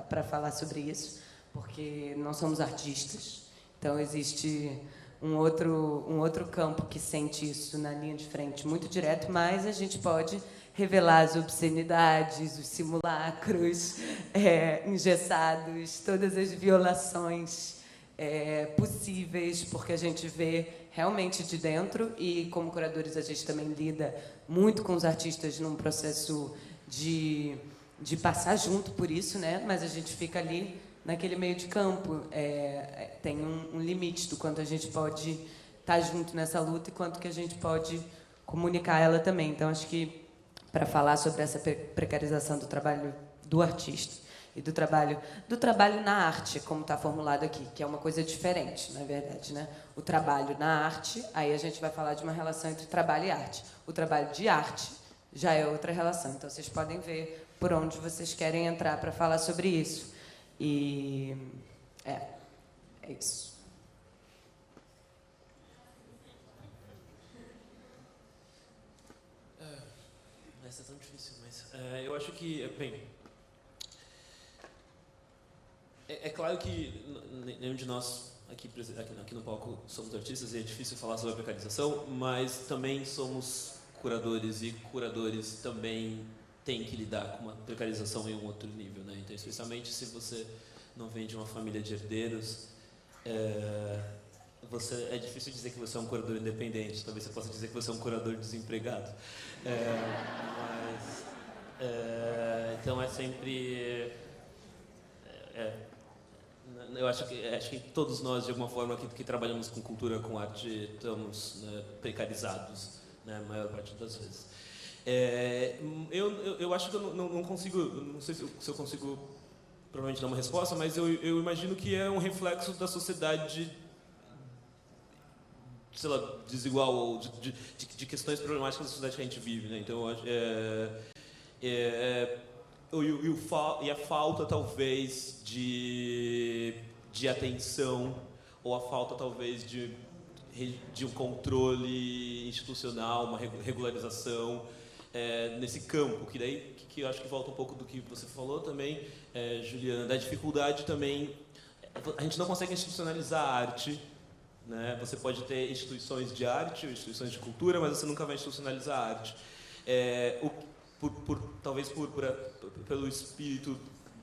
para falar sobre isso, porque não somos artistas. Então, existe um outro campo que sente isso na linha de frente muito direto, mas a gente pode revelar as obscenidades, os simulacros engessados, todas as violações possíveis, porque a gente vê realmente de dentro e, como curadores, a gente também lida muito com os artistas num processo de passar junto por isso, né? Mas a gente fica ali naquele meio de campo. Tem um limite do quanto a gente pode estar junto nessa luta e quanto que a gente pode comunicar ela também. Então, acho que para falar sobre essa precarização do trabalho do artista e do trabalho na arte, como está formulado aqui, que é uma coisa diferente, na verdade, né? O trabalho na arte, aí a gente vai falar de uma relação entre trabalho e arte. O trabalho de arte já é outra relação. Então, vocês podem ver por onde vocês querem entrar para falar sobre isso. E é isso. Essa é tão difícil, mas eu acho que, bem, é claro que nenhum de nós aqui no palco somos artistas e é difícil falar sobre a precarização, mas também somos curadores e curadores também têm que lidar com uma precarização em um outro nível, né? Então, especialmente se você não vem de uma família de herdeiros, é difícil dizer que você é um curador independente. Talvez você possa dizer que você é um curador desempregado. Então é sempre... eu acho que todos nós, de alguma forma, que trabalhamos com cultura, com arte, estamos, né, precarizados, né, a maior parte das vezes. Eu acho que eu não consigo, não sei se eu consigo provavelmente dar uma resposta, mas eu imagino que é um reflexo da sociedade, sei lá, desigual, ou de questões problemáticas da sociedade que a gente vive, né? Então, e a falta, talvez, de atenção, ou a falta, talvez, de um controle institucional, uma regularização nesse campo, que eu acho que volta um pouco do que você falou também, Juliana, da dificuldade também. A gente não consegue institucionalizar a arte, né? Você pode ter instituições de arte, ou instituições de cultura, mas você nunca vai institucionalizar a arte. Talvez pelo espírito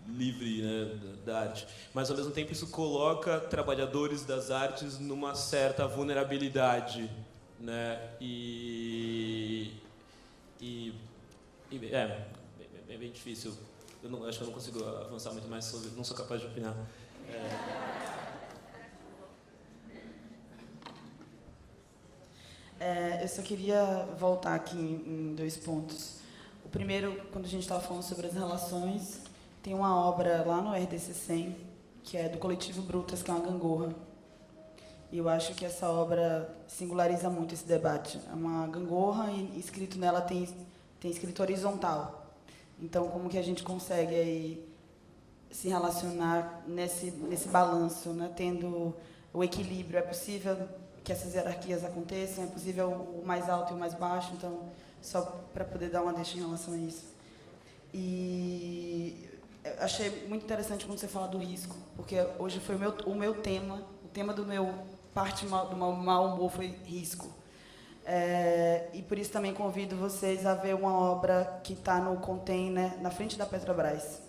livre, né, da arte. Mas, ao mesmo tempo, isso coloca trabalhadores das artes numa certa vulnerabilidade, né? É bem difícil. Acho que eu não consigo avançar muito mais sobre... Não sou capaz de opinar. Eu só queria voltar aqui em 2 pontos. O primeiro, quando a gente estava falando sobre as relações, tem uma obra lá no RDC 100, que é do coletivo Brutas, que é uma gangorra. E eu acho que essa obra singulariza muito esse debate. É uma gangorra e escrito nela tem escrito horizontal. Então, como que a gente consegue aí se relacionar nesse balanço, né? Tendo o equilíbrio? É possível que essas hierarquias aconteçam? É possível o mais alto e o mais baixo? Então, só para poder dar uma deixa em relação a isso. E eu achei muito interessante quando você fala do risco, porque hoje foi o meu tema, o tema do meu parte do meu mau humor foi risco. E por isso também convido vocês a ver uma obra que está no container na frente da Petrobras,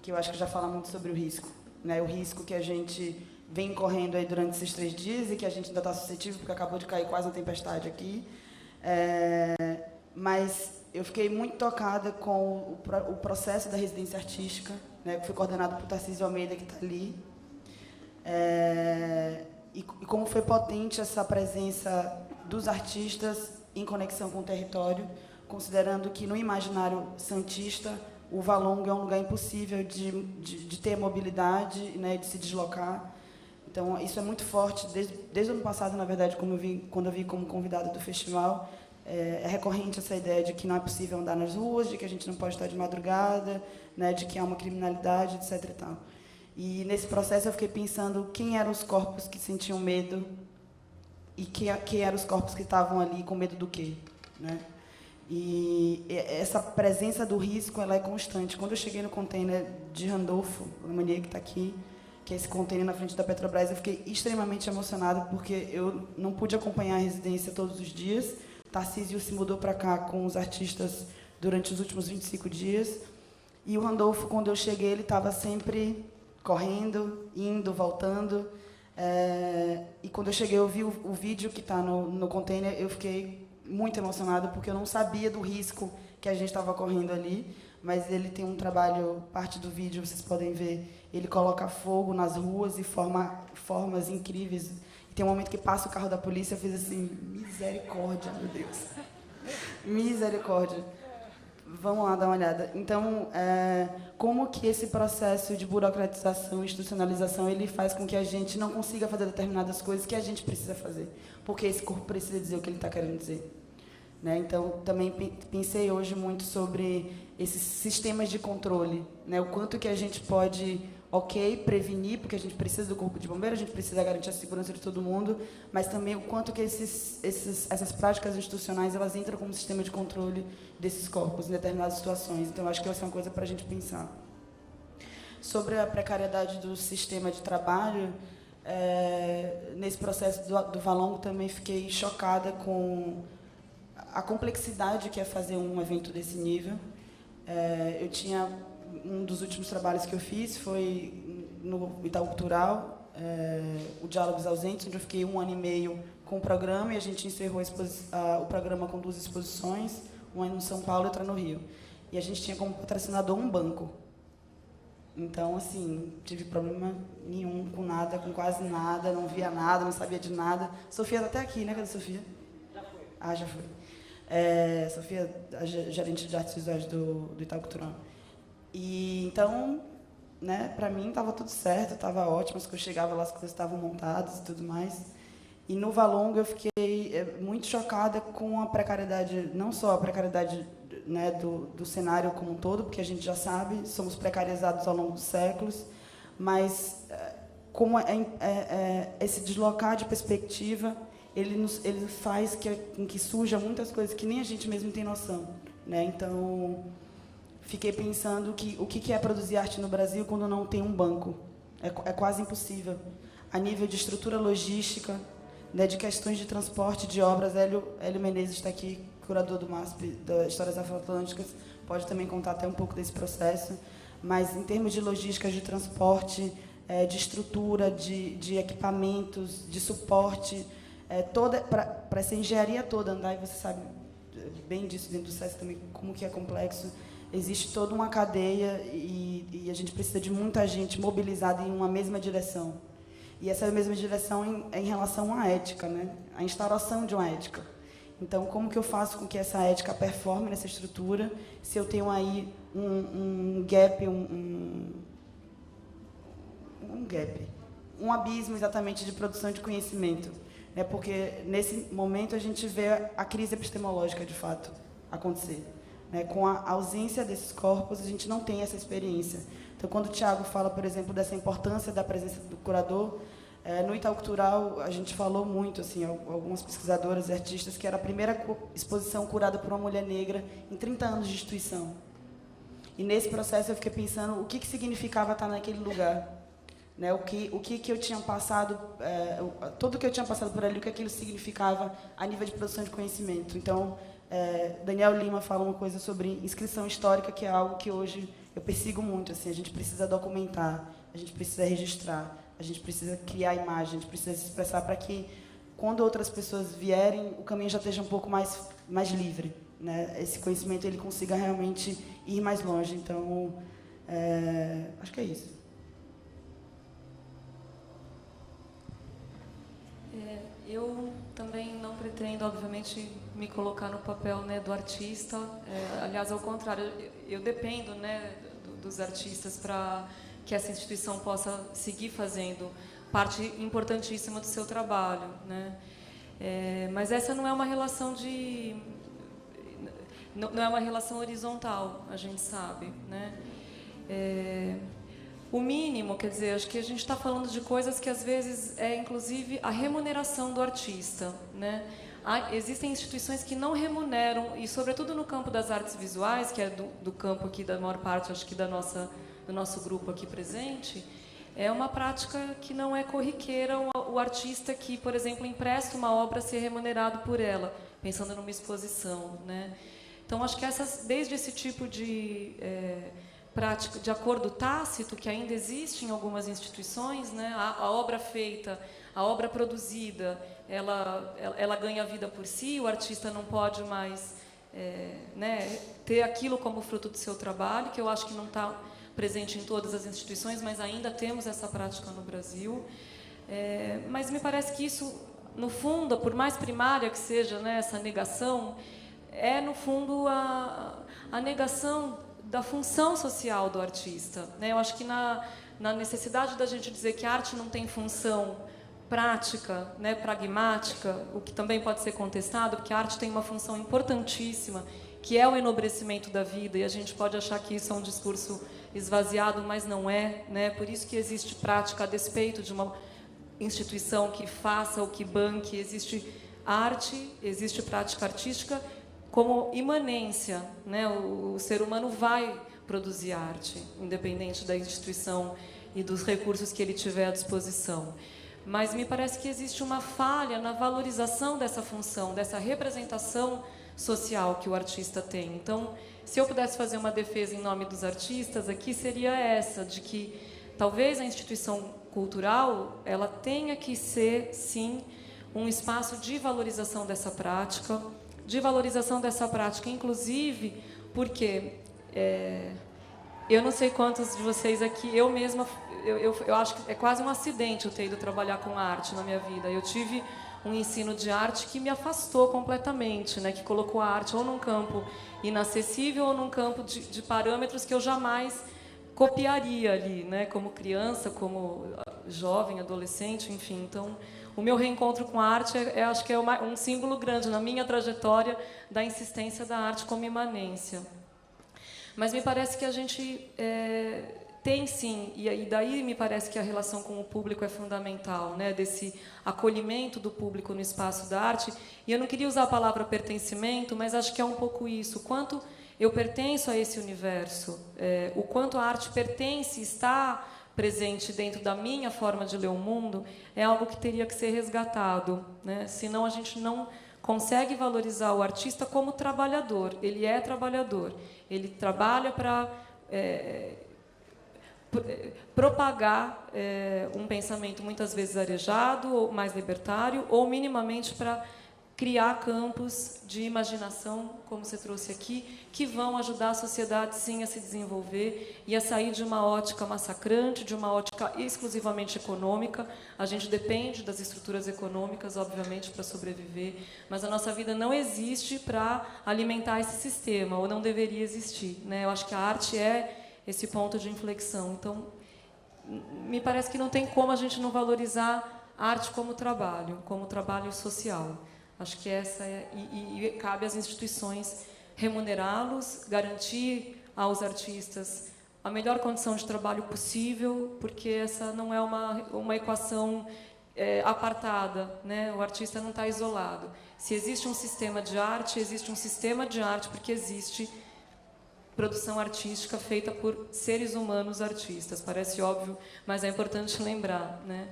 que eu acho que já fala muito sobre o risco, né? O risco que a gente vem correndo aí durante esses 3 dias e que a gente ainda está suscetível, porque acabou de cair quase uma tempestade aqui. Mas eu fiquei muito tocada com o processo da residência artística, né, que foi coordenado por Tarcísio Almeida, que está ali. E como foi potente essa presença dos artistas em conexão com o território, considerando que no imaginário santista o Valongo é um lugar impossível de ter mobilidade, né, de se deslocar. Então, isso é muito forte. Desde o ano passado, na verdade, quando eu vi como convidada do festival, é recorrente essa ideia de que não é possível andar nas ruas, de que a gente não pode estar de madrugada, né, de que há uma criminalidade, etc. E tal. E, nesse processo, eu fiquei pensando quem eram os corpos que sentiam medo e quem eram os corpos que estavam ali com medo do quê, né? E essa presença do risco, ela é constante. Quando eu cheguei no container de Randolfo, a mania que está aqui, que é esse container na frente da Petrobras, eu fiquei extremamente emocionada, porque eu não pude acompanhar a residência todos os dias. Tarcísio se mudou para cá com os artistas durante os últimos 25 dias. E o Randolfo, quando eu cheguei, ele estava sempre correndo, indo, voltando. E quando eu cheguei, eu vi o vídeo que está no container, eu fiquei muito emocionada, porque eu não sabia do risco que a gente estava correndo ali, mas ele tem um trabalho, parte do vídeo, vocês podem ver, ele coloca fogo nas ruas e forma formas incríveis. E tem um momento que passa o carro da polícia, eu fiz assim, misericórdia, meu Deus. Misericórdia. Vamos lá dar uma olhada. Então, como que esse processo de burocratização, institucionalização, ele faz com que a gente não consiga fazer determinadas coisas que a gente precisa fazer, porque esse corpo precisa dizer o que ele está querendo dizer, né? Então, também pensei hoje muito sobre esses sistemas de controle, né? O quanto que a gente pode, prevenir, porque a gente precisa do corpo de bombeiro, a gente precisa garantir a segurança de todo mundo, mas também o quanto que essas práticas institucionais, elas entram como sistema de controle desses corpos em determinadas situações. Então, acho que essa é uma coisa para a gente pensar. Sobre a precariedade do sistema de trabalho, nesse processo do Valongo também fiquei chocada com a complexidade que é fazer um evento desse nível. Eu tinha um dos últimos trabalhos que eu fiz foi no Itaú Cultural, o Diálogos Ausentes, onde eu fiquei 1 ano e meio com o programa, e a gente encerrou o programa com 2 exposições, uma no São Paulo e outra no Rio. E a gente tinha como patrocinador um banco. Então, assim, tive problema nenhum com nada, com quase nada, não via nada, não sabia de nada. Sofia está até aqui, né? Cadê a Sofia? Já foi. Ah, já foi. Sofia, a gerente de artes visuais do Itaú Cultural. E, então, né, para mim estava tudo certo, estava ótimo, que eu chegava lá, as coisas estavam montadas e tudo mais. E no Valongo eu fiquei muito chocada com a precariedade, não só a precariedade, né, do cenário como um todo, porque a gente já sabe, somos precarizados ao longo dos séculos, mas como esse deslocar de perspectiva, ele faz com que surjam muitas coisas que nem a gente mesmo tem noção, né? Então, fiquei pensando o que é produzir arte no Brasil quando não tem um banco. É quase impossível. A nível de estrutura logística, né, de questões de transporte de obras, Hélio Menezes está aqui, curador do MASP, das Histórias Afroatlânticas, pode também contar até um pouco desse processo, mas em termos de logística, de transporte, de estrutura, de equipamentos, de suporte, para essa engenharia toda andar, e você sabe bem disso dentro do SESC também, como que é complexo, existe toda uma cadeia e a gente precisa de muita gente mobilizada em uma mesma direção. E essa é a mesma direção em relação à ética, né? A instauração de uma ética. Então, como que eu faço com que essa ética performe nessa estrutura, se eu tenho aí um gap, um abismo exatamente de produção de conhecimento, né? Porque nesse momento a gente vê a crise epistemológica de fato acontecer, né? Com a ausência desses corpos a gente não tem essa experiência. Então, quando o Tiago fala, por exemplo, dessa importância da presença do curador, no Itaú Cultural a gente falou muito, assim, algumas pesquisadoras e artistas, que era a primeira exposição curada por uma mulher negra em 30 anos de instituição. E nesse processo eu fiquei pensando o que significava estar naquele lugar, né? O que eu tinha passado, tudo que eu tinha passado por ali, o que aquilo significava a nível de produção de conhecimento. Então, Daniel Lima fala uma coisa sobre inscrição histórica, que é algo que hoje eu persigo muito. Assim, a gente precisa documentar, a gente precisa registrar, a gente precisa criar imagem, a gente precisa se expressar para que, quando outras pessoas vierem, o caminho já esteja um pouco mais livre, né? Esse conhecimento ele consiga realmente ir mais longe. Então, acho que é isso. Eu também não pretendo, obviamente, me colocar no papel, né, do artista. Aliás, ao contrário, eu dependo, né, dos artistas para que essa instituição possa seguir fazendo parte importantíssima do seu trabalho, né? Mas essa não é uma relação não é uma relação horizontal, a gente sabe, né? O mínimo, quer dizer, acho que a gente está falando de coisas que às vezes inclusive a remuneração do artista, né? Existem instituições que não remuneram, e sobretudo no campo das artes visuais, que é do campo aqui da maior parte, acho que do nosso grupo aqui presente, é uma prática que não é corriqueira o artista que, por exemplo, empresta uma obra ser remunerado por ela, pensando numa exposição, né? Então, acho que desde esse tipo de prática de acordo tácito, que ainda existe em algumas instituições, né? A obra feita, a obra produzida, ela ganha vida por si, o artista não pode mais né, ter aquilo como fruto do seu trabalho, que eu acho que não está presente em todas as instituições, mas ainda temos essa prática no Brasil. Mas me parece que isso, no fundo, por mais primária que seja, né, essa negação, no fundo, a negação da função social do artista, né? Eu acho que na necessidade da gente dizer que a arte não tem função prática, né, pragmática, o que também pode ser contestado, porque a arte tem uma função importantíssima, que é o enobrecimento da vida, e a gente pode achar que isso é um discurso esvaziado, mas não é, né? Por isso que existe prática a despeito de uma instituição que faça ou que banque. Existe arte, existe prática artística como imanência, né? O ser humano vai produzir arte, independente da instituição e dos recursos que ele tiver à disposição. Mas me parece que existe uma falha na valorização dessa função, dessa representação social que o artista tem. Então, se eu pudesse fazer uma defesa em nome dos artistas aqui, seria essa, de que talvez a instituição cultural ela tenha que ser, sim, um espaço de valorização dessa prática, inclusive porque eu não sei quantos de vocês aqui, eu mesma, eu acho que é quase um acidente eu ter ido trabalhar com arte na minha vida. Eu tive um ensino de arte que me afastou completamente, né, que colocou a arte ou num campo inacessível ou num campo de parâmetros que eu jamais copiaria ali, né, como criança, como jovem, adolescente, enfim. Então, o meu reencontro com a arte acho que é um símbolo grande na minha trajetória da insistência da arte como imanência. Mas me parece que a gente tem sim, e daí me parece que a relação com o público é fundamental, né? Desse acolhimento do público no espaço da arte. E eu não queria usar a palavra pertencimento, mas acho que é um pouco isso. O quanto eu pertenço a esse universo, o quanto a arte pertence, está presente dentro da minha forma de ler o mundo, é algo que teria que ser resgatado, né? Senão a gente não consegue valorizar o artista como trabalhador. Ele é trabalhador, ele trabalha para propagar um pensamento muitas vezes arejado, ou mais libertário, ou minimamente para criar campos de imaginação, como você trouxe aqui, que vão ajudar a sociedade, sim, a se desenvolver e a sair de uma ótica massacrante, de uma ótica exclusivamente econômica. A gente depende das estruturas econômicas, obviamente, para sobreviver, mas a nossa vida não existe para alimentar esse sistema, ou não deveria existir, né? Eu acho que a arte é esse ponto de inflexão. Então, me parece que não tem como a gente não valorizar a arte como trabalho social. Acho que essa é, e cabe às instituições remunerá-los, garantir aos artistas a melhor condição de trabalho possível, porque essa não é uma equação apartada, né? O artista não está isolado. Se existe um sistema de arte, existe um sistema de arte porque existe produção artística feita por seres humanos artistas. Parece óbvio, mas é importante lembrar, né?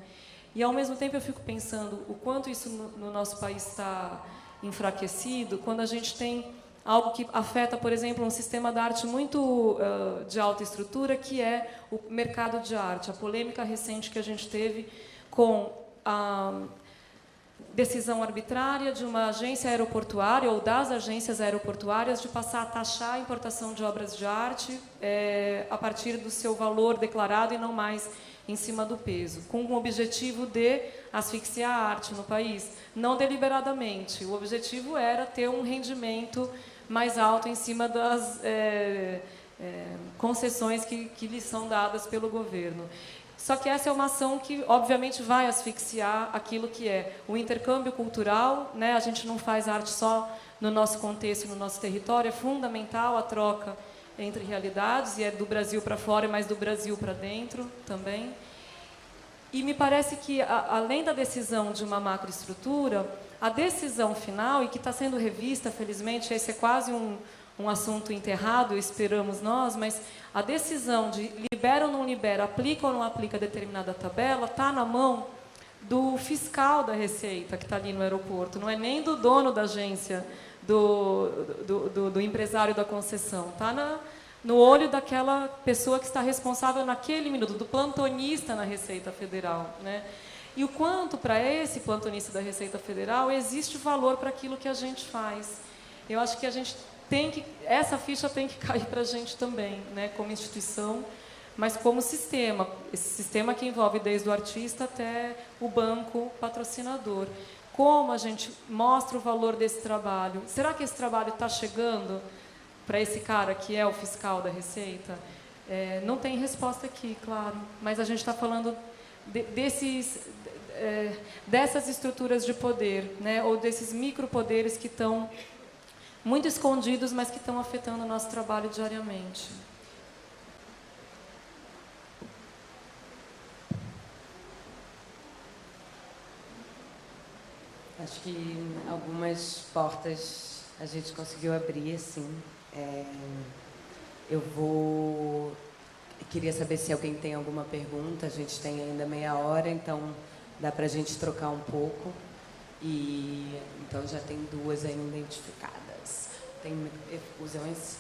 E, ao mesmo tempo, eu fico pensando o quanto isso no nosso país está enfraquecido quando a gente tem algo que afeta, por exemplo, um sistema da arte muito de alta estrutura, que é o mercado de arte. A polêmica recente que a gente teve com a decisão arbitrária de uma agência aeroportuária ou das agências aeroportuárias de passar a taxar a importação de obras de arte a partir do seu valor declarado e não mais em cima do peso, com o objetivo de asfixiar a arte no país, não deliberadamente. O objetivo era ter um rendimento mais alto em cima das concessões que lhes são dadas pelo governo. Só que essa é uma ação que, obviamente, vai asfixiar aquilo que é o intercâmbio cultural, né? A gente não faz arte só no nosso contexto, no nosso território, é fundamental a troca entre realidades, e é do Brasil para fora, mas do Brasil para dentro também. E me parece que, além da decisão de uma macroestrutura, a decisão final, e que está sendo revista, felizmente, esse é quase um assunto enterrado, esperamos nós, mas a decisão de libera ou não libera, aplica ou não aplica determinada tabela, está na mão do fiscal da Receita, que está ali no aeroporto, não é nem do dono da agência, do empresário da concessão, está no olho daquela pessoa que está responsável naquele minuto, do plantonista na Receita Federal, né? E o quanto, para esse plantonista da Receita Federal, existe valor para aquilo que a gente faz. Eu acho que a gente essa ficha tem que cair para a gente também, né? Como instituição, mas como sistema. Esse sistema que envolve desde o artista até o banco patrocinador. Como a gente mostra o valor desse trabalho? Será que esse trabalho está chegando para esse cara que é o fiscal da Receita? Não tem resposta aqui, claro, mas a gente está falando dessas estruturas de poder, né? Ou desses micropoderes que estão muito escondidos, mas que estão afetando o nosso trabalho diariamente. Acho que algumas portas a gente conseguiu abrir, assim. Queria saber se alguém tem alguma pergunta. A gente tem ainda meia hora, então dá para a gente trocar um pouco. E então já tem duas aí identificadas. Tem efusões.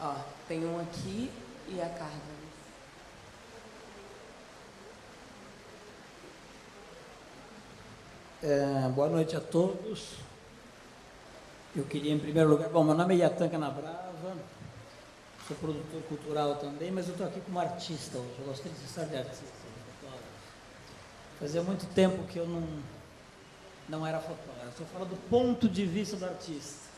Ó, tem um aqui e a Carla. Boa noite a todos. Eu queria, em primeiro lugar... Bom, meu nome é Yatan Canabrava, sou produtor cultural também, mas eu estou aqui como artista hoje. Eu gostaria de estar de artista, de fotógrafo. Fazia muito tempo que eu não era fotógrafo. Eu falo do ponto de vista do artista,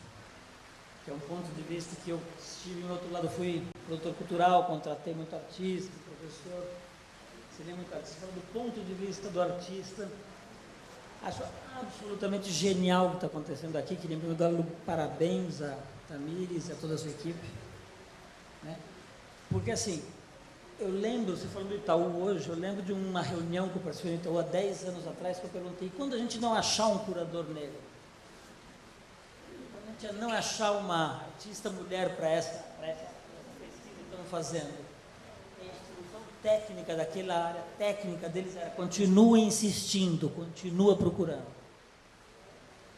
que é um ponto de vista que eu estive em outro lado. Fui produtor cultural, contratei muito artista, professor, seria muito artista. Eu falo do ponto de vista do artista. Acho absolutamente genial o que está acontecendo aqui. Queria dar parabéns a Tamires e a toda a sua equipe, né? Porque, assim, eu lembro, você falou do Itaú hoje, eu lembro de uma reunião que eu participei no Itaú há 10 anos atrás, que eu perguntei: quando a gente não achar um curador negro? Quando a gente não achar uma artista mulher para essa pesquisa que estamos fazendo? Técnica daquela área, técnica deles era: continua insistindo, continua procurando.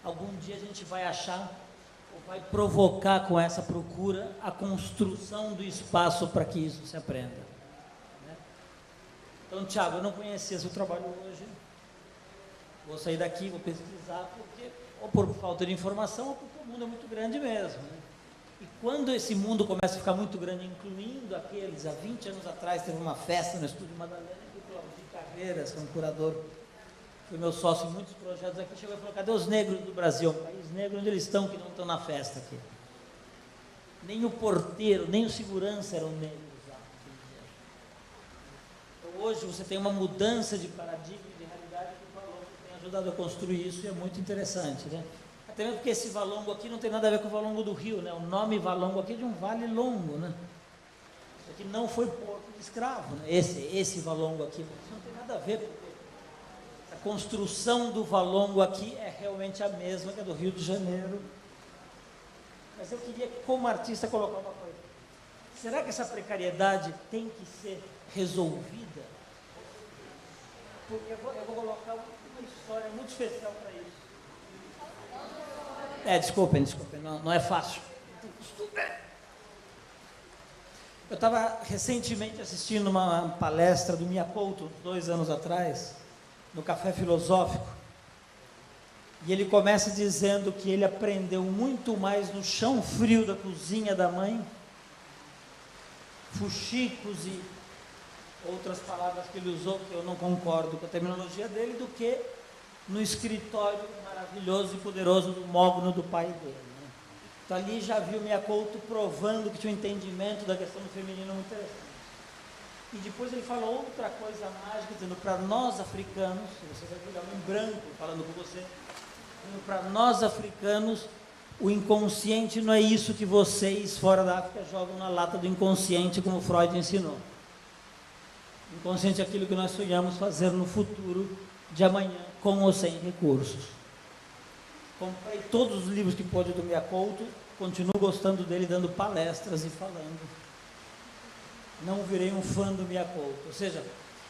Algum dia a gente vai achar, ou vai provocar com essa procura a construção do espaço para que isso se aprenda, né? Então, Thiago, eu não conhecia seu trabalho hoje, vou sair daqui, vou pesquisar, porque ou por falta de informação, ou porque o mundo é muito grande mesmo, né? E quando esse mundo começa a ficar muito grande, incluindo aqueles, há 20 anos atrás, teve uma festa no Estúdio Madalena, que o Claudio Carreiras, que é um curador, foi meu sócio em muitos projetos aqui, chegou e falou: cadê os negros do Brasil? Um país negro, onde eles estão, que não estão na festa aqui? Nem o porteiro, nem o segurança eram negros lá. Então, hoje você tem uma mudança de paradigma e de realidade que o Valongo tem ajudado a construir isso, e é muito interessante, né? Até mesmo porque esse Valongo aqui não tem nada a ver com o Valongo do Rio, né? O nome Valongo aqui é de um vale longo, né? Isso aqui não foi porto de escravo, né? Esse Valongo aqui, isso não tem nada a ver, porque a construção do Valongo aqui é realmente a mesma que a do Rio de Janeiro. Mas eu queria, como artista, colocar uma coisa. Será que essa precariedade tem que ser resolvida? Porque eu vou colocar uma história muito especial para isso. Desculpem, não é fácil. Eu estava recentemente assistindo uma palestra do Mia Couto, 2 anos atrás, no Café Filosófico, e ele começa dizendo que ele aprendeu muito mais no chão frio da cozinha da mãe, fuxicos e outras palavras que ele usou, que eu não concordo com a terminologia dele, do que no escritório maravilhoso e poderoso do mogno do pai dele, né? Então ali já viu Mia Couto provando que tinha um entendimento da questão do feminino muito interessante. E depois ele fala outra coisa mágica, dizendo: para nós africanos, você vai ver um branco falando com você, para nós africanos, o inconsciente não é isso que vocês fora da África jogam na lata do inconsciente, como Freud ensinou. O inconsciente é aquilo que nós sonhamos fazer no futuro de amanhã, com ou sem recursos. Comprei todos os livros que pôde do Mia Couto, continuo gostando dele, dando palestras e falando. Não virei um fã do Mia Couto. Ou seja,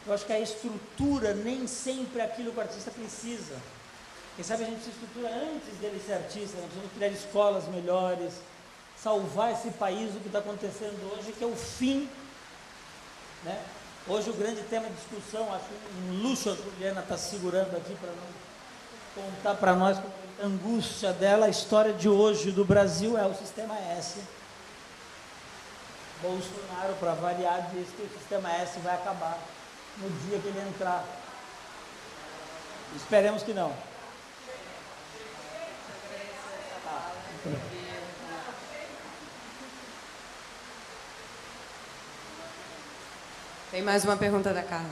eu acho que a estrutura nem sempre é aquilo que o artista precisa. Quem sabe a gente se estrutura antes dele ser artista, nós precisamos criar escolas melhores, salvar esse país do que está acontecendo hoje, que é o fim, né? Hoje o grande tema de discussão, acho um luxo a Juliana está segurando aqui para não contar para nós a angústia dela. A história de hoje do Brasil é o sistema S. Bolsonaro, para variar, diz que o sistema S vai acabar no dia que ele entrar. Esperemos que não. Tem mais uma pergunta da Carla.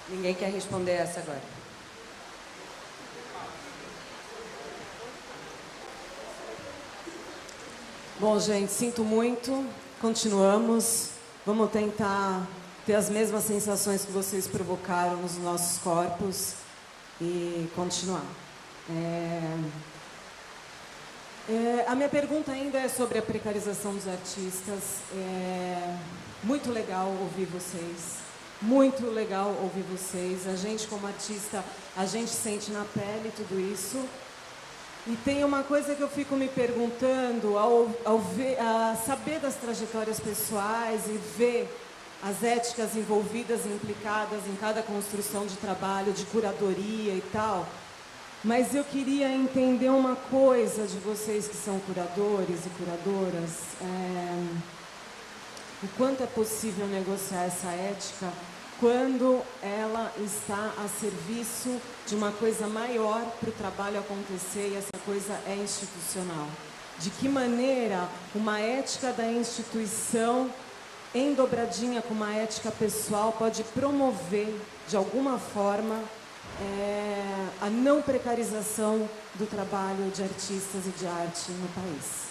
Ninguém quer responder essa agora. Bom, gente, sinto muito. Continuamos. Vamos tentar ter as mesmas sensações que vocês provocaram nos nossos corpos e continuar. A minha pergunta ainda é sobre a precarização dos artistas. Muito legal ouvir vocês. Muito legal ouvir vocês. A gente, como artista, a gente sente na pele tudo isso. E tem uma coisa que eu fico me perguntando a saber das trajetórias pessoais e ver as éticas envolvidas e implicadas em cada construção de trabalho, de curadoria e tal. Mas eu queria entender uma coisa de vocês que são curadores e curadoras. O quanto é possível negociar essa ética quando ela está a serviço de uma coisa maior para o trabalho acontecer, e essa coisa é institucional. De que maneira uma ética da instituição, em dobradinha com uma ética pessoal, pode promover, de alguma forma, a não precarização do trabalho de artistas e de arte no país.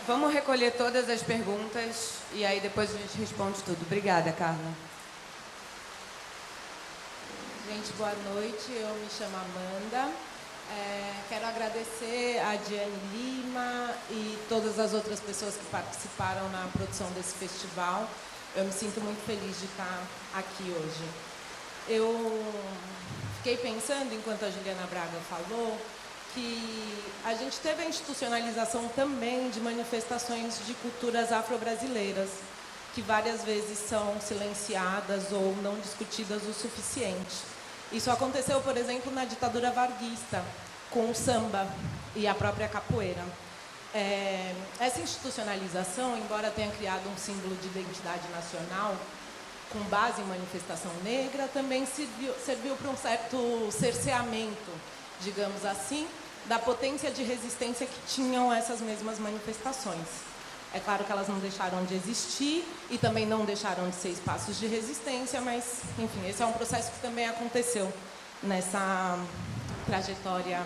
Vamos recolher todas as perguntas e aí depois a gente responde tudo. Obrigada, Carla. Gente, boa noite. Eu me chamo Amanda. Quero agradecer a Diane Lima e todas as outras pessoas que participaram na produção desse festival. Eu me sinto muito feliz de estar aqui hoje. Eu fiquei pensando, enquanto a Juliana Braga falou, que a gente teve a institucionalização também de manifestações de culturas afro-brasileiras, que várias vezes são silenciadas ou não discutidas o suficiente. Isso aconteceu, por exemplo, na ditadura varguista, com o samba e a própria capoeira. Essa institucionalização, embora tenha criado um símbolo de identidade nacional, com base em manifestação negra, também serviu para um certo cerceamento, digamos assim, da potência de resistência que tinham essas mesmas manifestações. É claro que elas não deixaram de existir e também não deixaram de ser espaços de resistência, mas, enfim, esse é um processo que também aconteceu nessa trajetória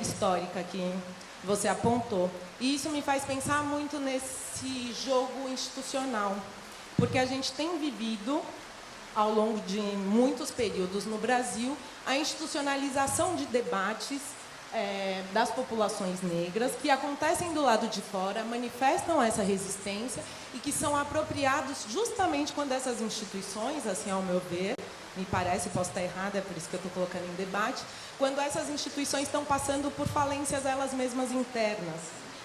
histórica que você apontou. E isso me faz pensar muito nesse jogo institucional, porque a gente tem vivido, ao longo de muitos períodos no Brasil, a institucionalização de debates das populações negras que acontecem do lado de fora, manifestam essa resistência e que são apropriados justamente quando essas instituições, assim ao meu ver, me parece, posso estar errada, é por isso que eu estou colocando em debate, quando essas instituições estão passando por falências elas mesmas internas,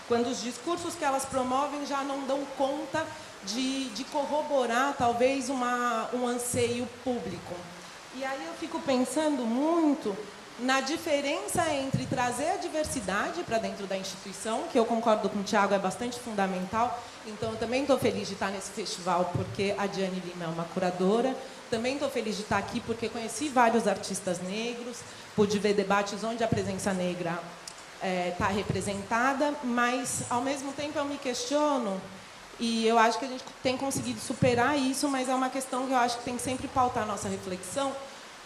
quando os discursos que elas promovem já não dão conta de corroborar, talvez, um anseio público. E aí eu fico pensando muito na diferença entre trazer a diversidade para dentro da instituição, que eu concordo com o Tiago, é bastante fundamental. Então, eu também estou feliz de estar nesse festival, porque a Diane Lima é uma curadora. Também estou feliz de estar aqui, porque conheci vários artistas negros, pude ver debates onde a presença negra está representada, mas, ao mesmo tempo, eu me questiono, e eu acho que a gente tem conseguido superar isso, mas é uma questão que eu acho que tem que sempre pautar a nossa reflexão,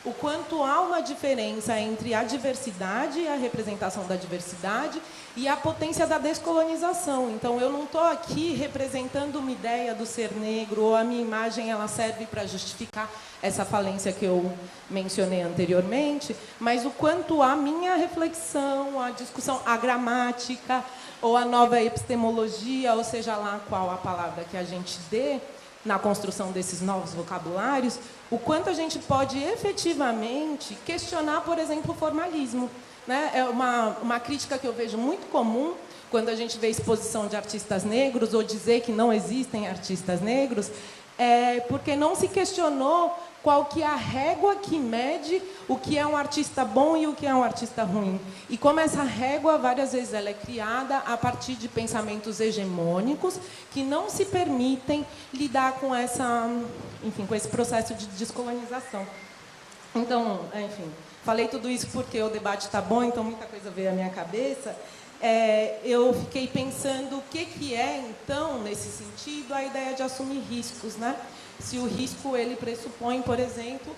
o quanto há uma diferença entre a diversidade e a representação da diversidade e a potência da descolonização. Então, eu não estou aqui representando uma ideia do ser negro, ou a minha imagem ela serve para justificar essa falência que eu mencionei anteriormente, mas o quanto a minha reflexão, a discussão, a gramática, ou a nova epistemologia, ou seja lá qual a palavra que a gente dê, na construção desses novos vocabulários, o quanto a gente pode efetivamente questionar, por exemplo, o formalismo. Né? É uma crítica que eu vejo muito comum quando a gente vê exposição de artistas negros, ou dizer que não existem artistas negros, porque não se questionou qual que é a régua que mede o que é um artista bom e o que é um artista ruim. E como essa régua, várias vezes, ela é criada a partir de pensamentos hegemônicos que não se permitem lidar com com esse processo de descolonização. Então, enfim, falei tudo isso porque o debate está bom, então muita coisa veio à minha cabeça. Eu fiquei pensando o que é, então, nesse sentido, a ideia de assumir riscos, né? Se o risco ele pressupõe, por exemplo,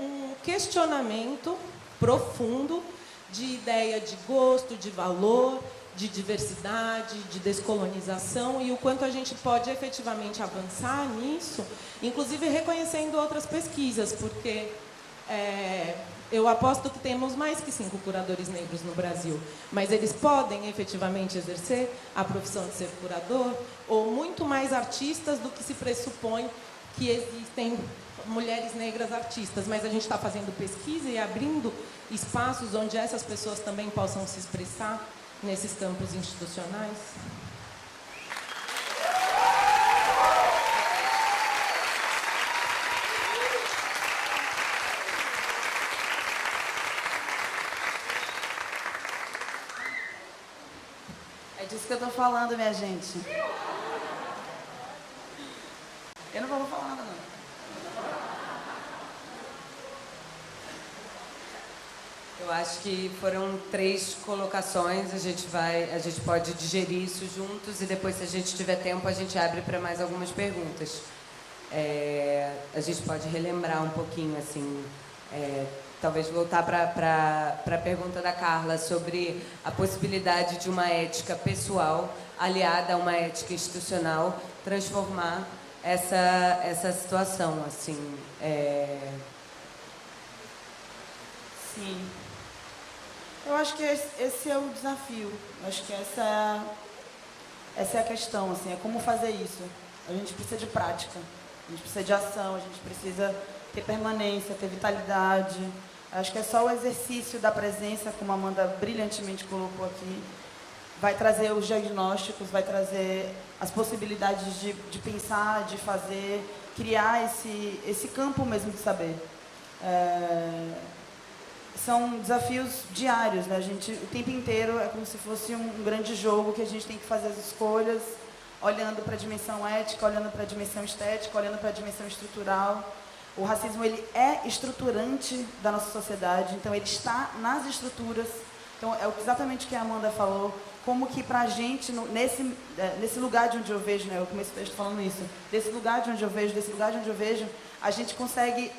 um questionamento profundo de ideia de gosto, de valor, de diversidade, de descolonização, e o quanto a gente pode efetivamente avançar nisso, inclusive reconhecendo outras pesquisas, porque eu aposto que temos mais que 5 curadores negros no Brasil, mas eles podem efetivamente exercer a profissão de ser curador, ou muito mais artistas do que se pressupõe que existem mulheres negras artistas, mas a gente está fazendo pesquisa e abrindo espaços onde essas pessoas também possam se expressar nesses campos institucionais. É disso que eu estou falando, minha gente. Eu não vou falar nada, não. Eu acho que foram 3 colocações, a gente pode digerir isso juntos e depois, se a gente tiver tempo, a gente abre para mais algumas perguntas. A gente pode relembrar um pouquinho, assim, talvez voltar para a pergunta da Carla sobre a possibilidade de uma ética pessoal aliada a uma ética institucional transformar essa situação, assim. Sim. Eu acho que esse é o desafio. Eu acho que essa é a questão, assim, é como fazer isso. A gente precisa de prática, a gente precisa de ação, a gente precisa ter permanência, ter vitalidade. Eu acho que é só o exercício da presença, como a Amanda brilhantemente colocou aqui, vai trazer os diagnósticos, vai trazer as possibilidades de pensar, de fazer, criar esse campo mesmo de saber. São desafios diários, né? A gente, o tempo inteiro, é como se fosse um grande jogo que a gente tem que fazer as escolhas, olhando para a dimensão ética, olhando para a dimensão estética, olhando para a dimensão estrutural. O racismo, ele é estruturante da nossa sociedade, então ele está nas estruturas. Então, é exatamente o que a Amanda falou, como que para a gente, nesse lugar de onde eu vejo, né, eu comecei o texto falando isso, desse lugar de onde eu vejo, a gente consegue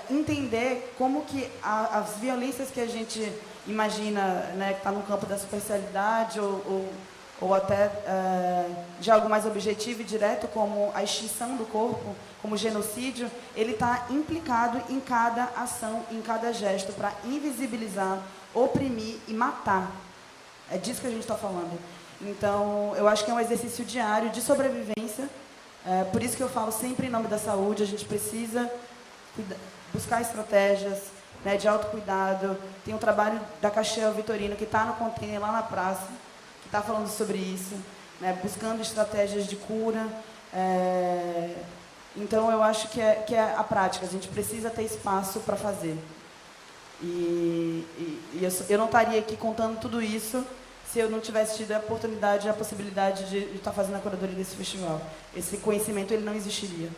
entender como que as violências que a gente imagina, né, que está no campo da superficialidade ou até de algo mais objetivo e direto, como a extinção do corpo, como genocídio, ele está implicado em cada ação, em cada gesto, para invisibilizar, oprimir e matar. É disso que a gente está falando. Então, eu acho que é um exercício diário de sobrevivência. Por isso que eu falo sempre em nome da saúde, a gente precisa buscar estratégias, né, de autocuidado. Tem um trabalho da Caixel Vitorino, que está no container lá na praça, que está falando sobre isso, né, buscando estratégias de cura. Então, eu acho que é a prática. A gente precisa ter espaço para fazer. E eu não estaria aqui contando tudo isso se eu não tivesse tido a oportunidade e a possibilidade de estar fazendo a curadoria desse festival. Esse conhecimento ele não existiria.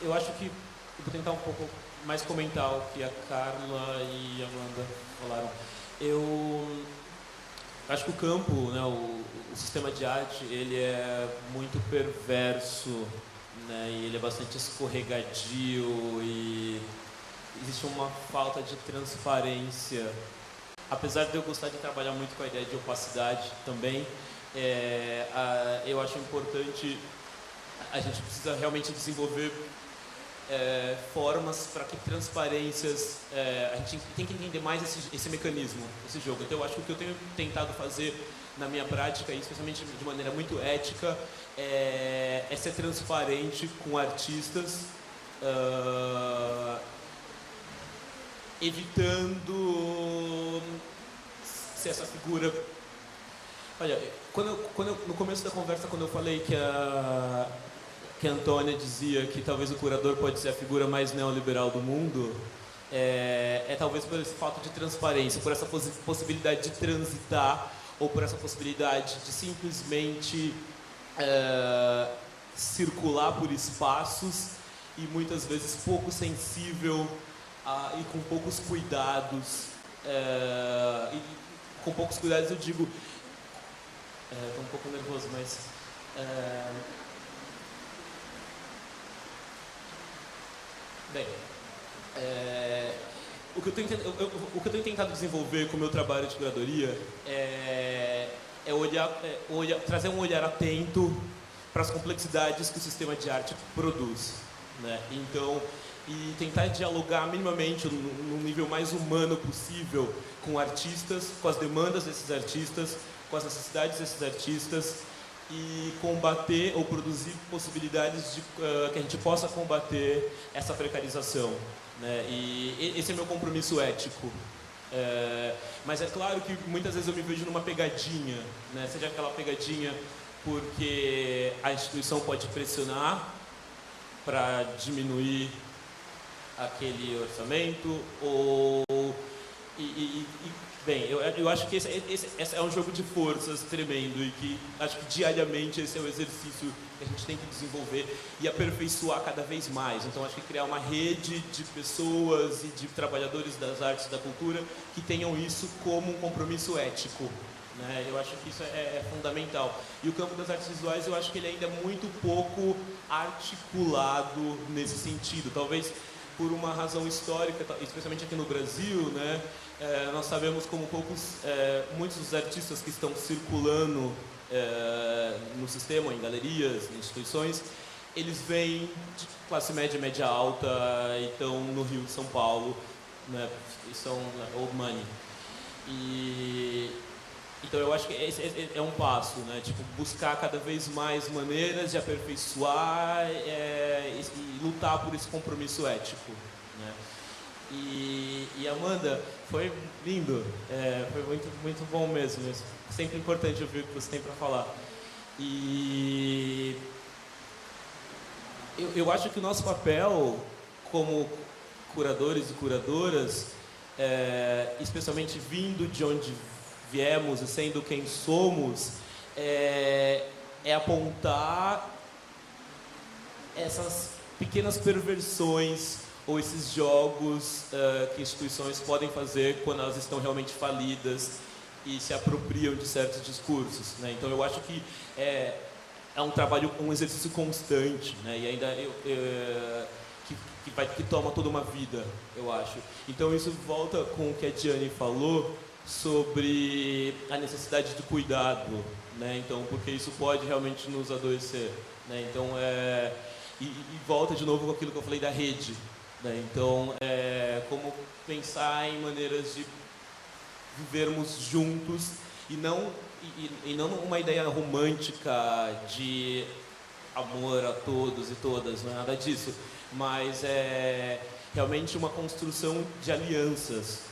Eu acho que eu vou tentar um pouco mais comentar o que a Carla e a Amanda falaram. Eu acho que o campo, né, o sistema de arte, ele é muito perverso, né, e ele é bastante escorregadio e existe uma falta de transparência. Apesar de eu gostar de trabalhar muito com a ideia de opacidade também, eu acho importante, a gente precisa realmente desenvolver formas para que transparências, a gente tem que entender mais esse mecanismo, esse jogo. Então eu acho que o que eu tenho tentado fazer na minha prática, e especialmente de maneira muito ética, é ser transparente com artistas, evitando ser essa figura. Olha, no começo da conversa, quando eu falei que a Antônia dizia que talvez o curador pode ser a figura mais neoliberal do mundo, talvez por esse fato de transparência, por essa possibilidade de transitar, ou por essa possibilidade de simplesmente circular por espaços e muias vezes pouco sensível e com poucos cuidados. E com poucos cuidados eu digo... Estou um pouco nervoso, mas... Bem, o que eu tenho tentado desenvolver com o meu trabalho de curadoria é trazer um olhar atento para as complexidades que o sistema de arte produz, né? Então, e tentar dialogar minimamente no nível mais humano possível com artistas, com as demandas desses artistas, com as necessidades desses artistas, e combater ou produzir possibilidades de que a gente possa combater essa precarização, né? E esse é meu compromisso ético. Mas é claro que muitas vezes eu me vejo numa pegadinha, né? Seja aquela pegadinha porque a instituição pode pressionar para diminuir aquele orçamento, ou bem, eu acho que esse é um jogo de forças tremendo e que acho que diariamente esse é o exercício que a gente tem que desenvolver e aperfeiçoar cada vez mais. Então acho que criar uma rede de pessoas e de trabalhadores das artes e da cultura que tenham isso como um compromisso ético, né? Eu acho que isso é fundamental. E o campo das artes visuais, eu acho que ele ainda é muito pouco articulado nesse sentido. Talvez por uma razão histórica, especialmente aqui no Brasil, né? Nós sabemos como muitos dos artistas que estão circulando no sistema, em galerias, em instituições, eles vêm de classe média, média alta, e estão no Rio de São Paulo, né? São old money. Então eu acho que esse é um passo, né? Tipo, buscar cada vez mais maneiras de aperfeiçoar e lutar por esse compromisso ético, né? E Amanda, foi lindo, foi muito bom mesmo. Sempre importante ouvir o que você tem para falar. E eu acho que o nosso papel como curadores e curadoras, especialmente vindo de onde viemos e sendo quem somos, é apontar essas pequenas perversões ou esses jogos que instituições podem fazer quando elas estão realmente falidas e se apropriam de certos discursos, né? Então eu acho que é um trabalho, um exercício constante, né? E ainda que toma toda uma vida, eu acho. Então isso volta com o que a Diane falou sobre a necessidade do cuidado, né? Então, porque isso pode realmente nos adoecer, né? Então e volta de novo com aquilo que eu falei da rede, né? Então como pensar em maneiras de vivermos juntos e não uma ideia romântica de amor a todos e todas, não é nada disso, mas é realmente uma construção de alianças,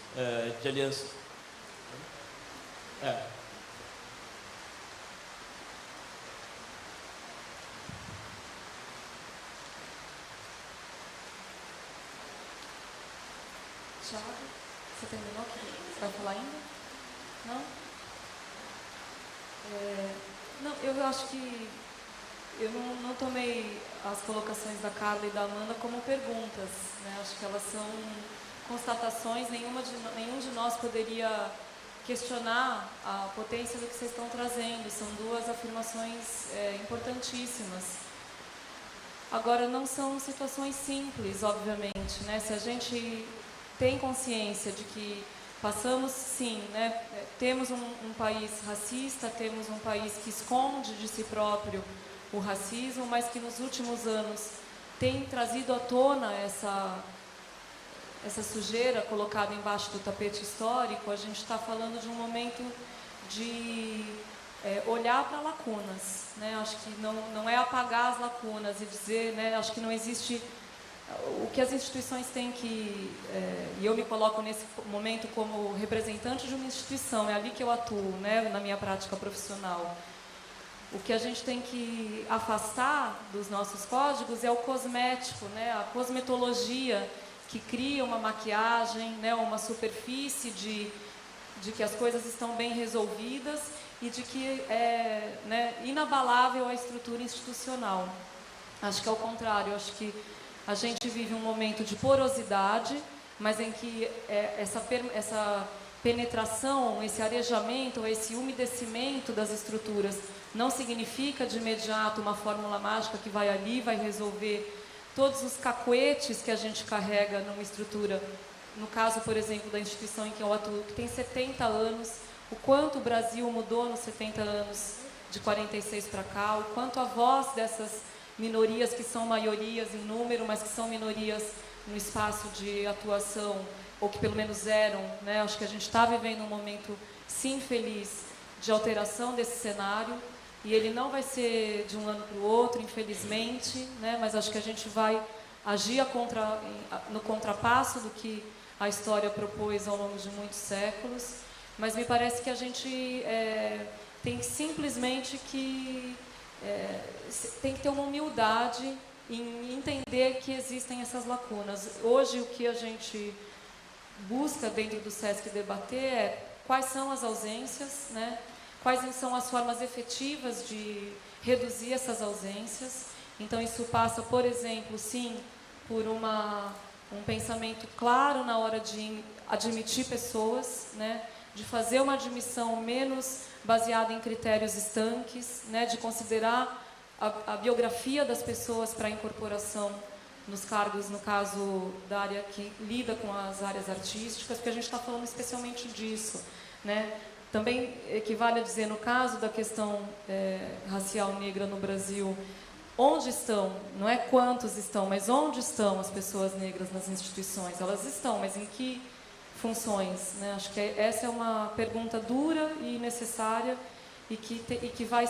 Thiago, você terminou? Você vai falar ainda? Não? Não, eu acho que eu não tomei as colocações da Carla e da Amanda como perguntas, né? Acho que elas são constatações, nenhum de nós poderia questionar a potência do que vocês estão trazendo. São duas afirmações importantíssimas. Agora, não são situações simples, obviamente, né? Se a gente tem consciência de que passamos, sim, né? Temos um país racista, temos um país que esconde de si próprio o racismo, mas que nos últimos anos tem trazido à tona essa sujeira colocada embaixo do tapete histórico. A gente está falando de um momento de olhar para lacunas, né? Acho que não é apagar as lacunas e dizer, né? Acho que não existe. O que as instituições têm que, e eu me coloco nesse momento como representante de uma instituição, é ali que eu atuo, né, na minha prática profissional. O que a gente tem que afastar dos nossos códigos é o cosmético, né, a cosmetologia que cria uma maquiagem, né, uma superfície de que as coisas estão bem resolvidas e de que é, né, inabalável a estrutura institucional. Acho que é o contrário, acho que a gente vive um momento de porosidade, mas em que essa penetração, esse arejamento, esse umedecimento das estruturas não significa de imediato uma fórmula mágica que vai ali, vai resolver todos os cacuetes que a gente carrega numa estrutura. No caso, por exemplo, da instituição em que eu atuo, que tem 70 anos, o quanto o Brasil mudou nos 70 anos de 46 para cá, o quanto a voz dessas minorias que são maiorias em número, mas que são minorias no espaço de atuação, ou que pelo menos eram, né? Acho que a gente está vivendo um momento, sim, feliz, de alteração desse cenário, e ele não vai ser de um ano para o outro, infelizmente, né? Mas acho que a gente vai agir no contrapasso do que a história propôs ao longo de muitos séculos, mas me parece que a gente tem simplesmente que tem que ter uma humildade em entender que existem essas lacunas. Hoje, o que a gente busca dentro do SESC debater é quais são as ausências, né? Quais são as formas efetivas de reduzir essas ausências. Então, isso passa, por exemplo, sim, por um pensamento claro na hora de admitir pessoas, né? De fazer uma admissão menos baseada em critérios estanques, né? De considerar a biografia das pessoas para a incorporação nos cargos, no caso da área que lida com as áreas artísticas, porque a gente está falando especialmente disso, né? Também equivale a dizer, no caso da questão racial negra no Brasil, onde estão, não é quantos estão, mas onde estão as pessoas negras nas instituições? Elas estão, mas em que funções, né? Acho que essa é uma pergunta dura e necessária e que vai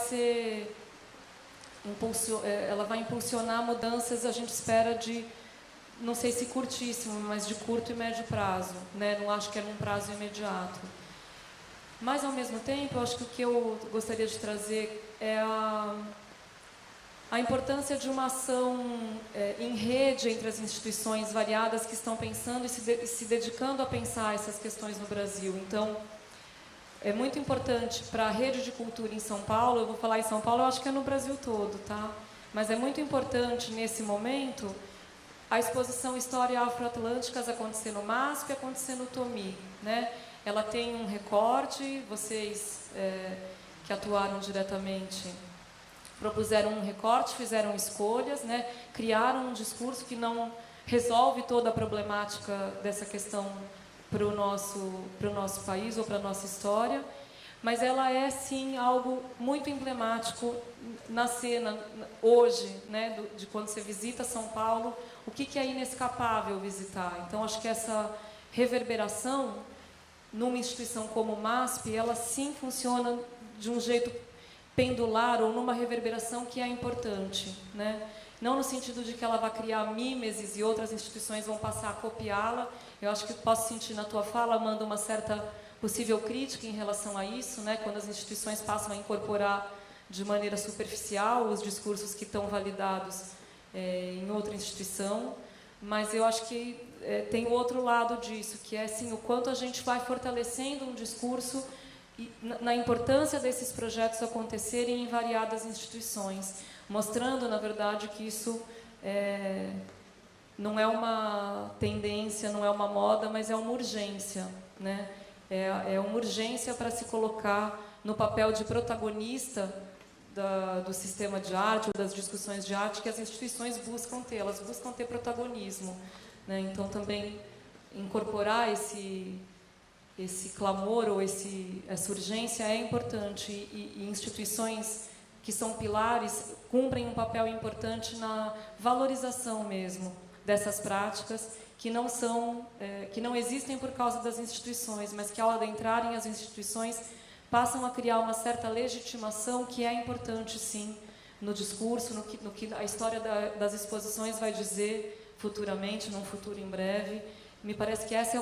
ela vai impulsionar mudanças, a gente espera, de não sei se curtíssimo, mas de curto e médio prazo, né? Não acho que é num prazo imediato. Mas, ao mesmo tempo, eu acho que o que eu gostaria de trazer é a importância de uma ação em rede entre as instituições variadas que estão pensando e se dedicando a pensar essas questões no Brasil. Então, é muito importante para a rede de cultura em São Paulo, eu vou falar em São Paulo, eu acho que é no Brasil todo, tá? Mas é muito importante, nesse momento, a exposição História Afroatlânticas acontecer no MASP e acontecer no Tomi, né? Ela tem um recorte, vocês que atuaram diretamente propuseram um recorte, fizeram escolhas, né? Criaram um discurso que não resolve toda a problemática dessa questão para o nosso país ou para a nossa história, mas ela é, sim, algo muito emblemático na cena hoje, né? De quando você visita São Paulo, o que é inescapável visitar. Então, acho que essa reverberação numa instituição como o MASP, ela sim funciona de um jeito pendular ou numa reverberação que é importante, né? Não no sentido de que ela vai criar mimeses e outras instituições vão passar a copiá-la. Eu acho que posso sentir na tua fala, Amanda, uma certa possível crítica em relação a isso, né? Quando as instituições passam a incorporar de maneira superficial os discursos que estão validados em outra instituição. Mas eu acho que tem o outro lado disso, que é assim, o quanto a gente vai fortalecendo um discurso e na importância desses projetos acontecerem em variadas instituições, mostrando, na verdade, que isso não é uma tendência, não é uma moda, mas é uma urgência, né? É uma urgência para se colocar no papel de protagonista do sistema de arte, ou das discussões de arte, que as instituições buscam ter, elas buscam ter protagonismo, né? Então, também incorporar esse clamor ou essa urgência é importante, e instituições que são pilares cumprem um papel importante na valorização mesmo dessas práticas que não existem por causa das instituições, mas que ao adentrarem as instituições passam a criar uma certa legitimação que é importante, sim, no discurso, no que a história das exposições vai dizer futuramente, num futuro em breve. Me parece que essa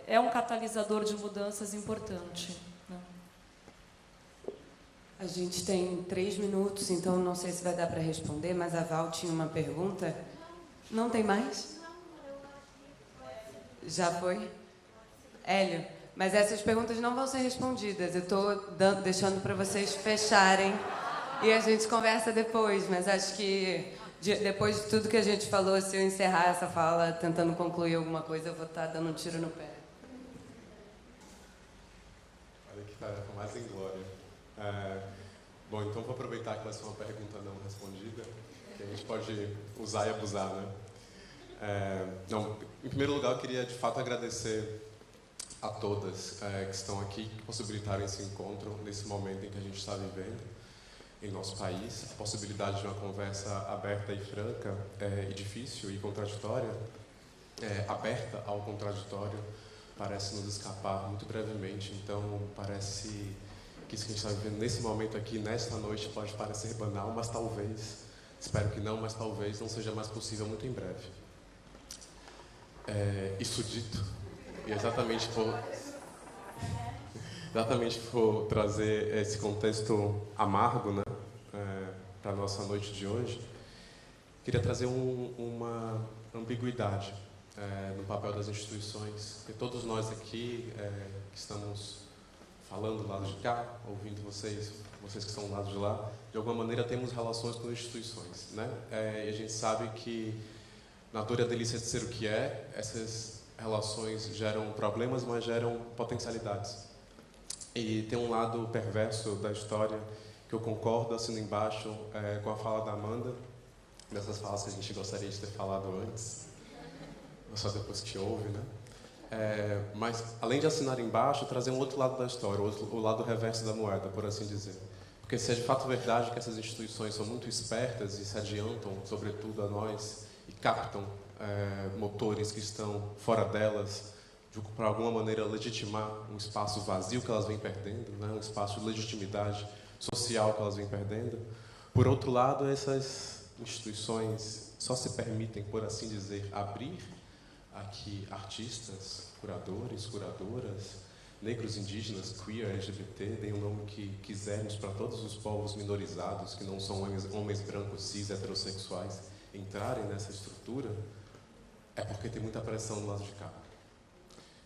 é um catalisador de mudanças importante, né? A gente tem 3 minutos, então não sei se vai dar para responder, mas a Val tinha uma pergunta. Não tem mais? Já foi? Hélio, mas essas perguntas não vão ser respondidas. Eu estou deixando para vocês fecharem e a gente conversa depois, mas acho que depois de tudo que a gente falou, se eu encerrar essa fala tentando concluir alguma coisa, eu vou estar dando um tiro no pé. Olha que tarefa mais em glória. Bom, então vou aproveitar que vai ser uma pergunta não respondida, que a gente pode usar e abusar, né? Em primeiro lugar, eu queria de fato agradecer a todas que estão aqui, que possibilitaram esse encontro nesse momento em que a gente está vivendo em nosso país. A possibilidade de uma conversa aberta e franca e difícil e contraditória, aberta ao contraditório, parece nos escapar muito brevemente. Então, parece que isso que a gente está vivendo nesse momento aqui, nesta noite, pode parecer banal, mas talvez, espero que não, mas talvez não seja mais possível muito em breve. Isso dito, e exatamente por trazer esse contexto amargo, né, para a nossa noite de hoje, queria trazer uma ambiguidade no papel das instituições, porque todos nós aqui que estamos falando do lado de cá, ouvindo vocês que estão do lado de lá, de alguma maneira temos relações com instituições, né? E a gente sabe que na dor e a delícia de ser o que é, essas relações geram problemas, mas geram potencialidades. E tem um lado perverso da história que eu concordo, assino embaixo com a fala da Amanda, dessas falas que a gente gostaria de ter falado antes, só depois que ouve, né? Mas, além de assinar embaixo, trazer um outro lado da história, o lado reverso da moeda, por assim dizer. Porque se é de fato verdade que essas instituições são muito espertas e se adiantam, sobretudo a nós, e captam motores que estão fora delas, de, para alguma maneira, legitimar um espaço vazio que elas vêm perdendo, né? Um espaço de legitimidade social que elas vêm perdendo. Por outro lado, essas instituições só se permitem, por assim dizer, abrir aqui artistas, curadores, curadoras, negros, indígenas, queer, LGBT, deem o nome que quisermos para todos os povos minorizados, que não são homens brancos, cis, heterossexuais, entrarem nessa estrutura, é porque tem muita pressão do lado de cá.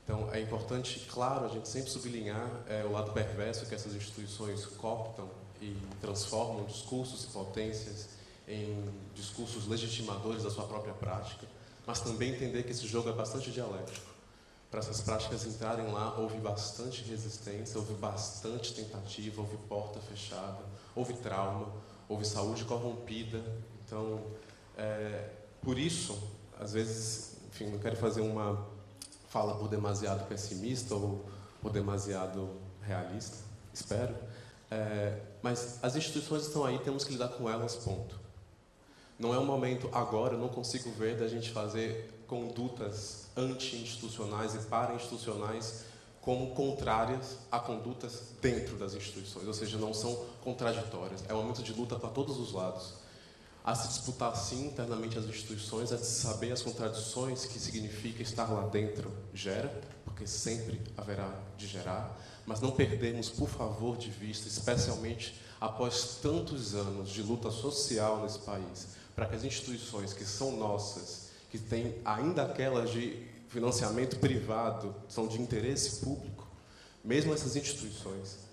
Então, é importante, claro, a gente sempre sublinhar o lado perverso que essas instituições cooptam e transformam discursos e potências em discursos legitimadores da sua própria prática, mas também entender que esse jogo é bastante dialético. Para essas práticas entrarem lá, houve bastante resistência, houve bastante tentativa, houve porta fechada, houve trauma, houve saúde corrompida. Então, por isso, às vezes, enfim, não quero fazer uma fala por demasiado pessimista ou por demasiado realista, espero, mas as instituições estão aí, temos que lidar com elas, ponto. Não é um momento agora, eu não consigo ver da gente fazer condutas anti-institucionais e para-institucionais como contrárias a condutas dentro das instituições, ou seja, não são contraditórias. É um momento de luta para todos os lados. A se disputar, sim, internamente as instituições, a se saber as contradições que significa estar lá dentro gera, porque sempre haverá de gerar, mas não perdemos, por favor, de vista, especialmente após tantos anos de luta social nesse país, para que as instituições que são nossas, que têm ainda aquelas de financiamento privado, são de interesse público, mesmo essas instituições,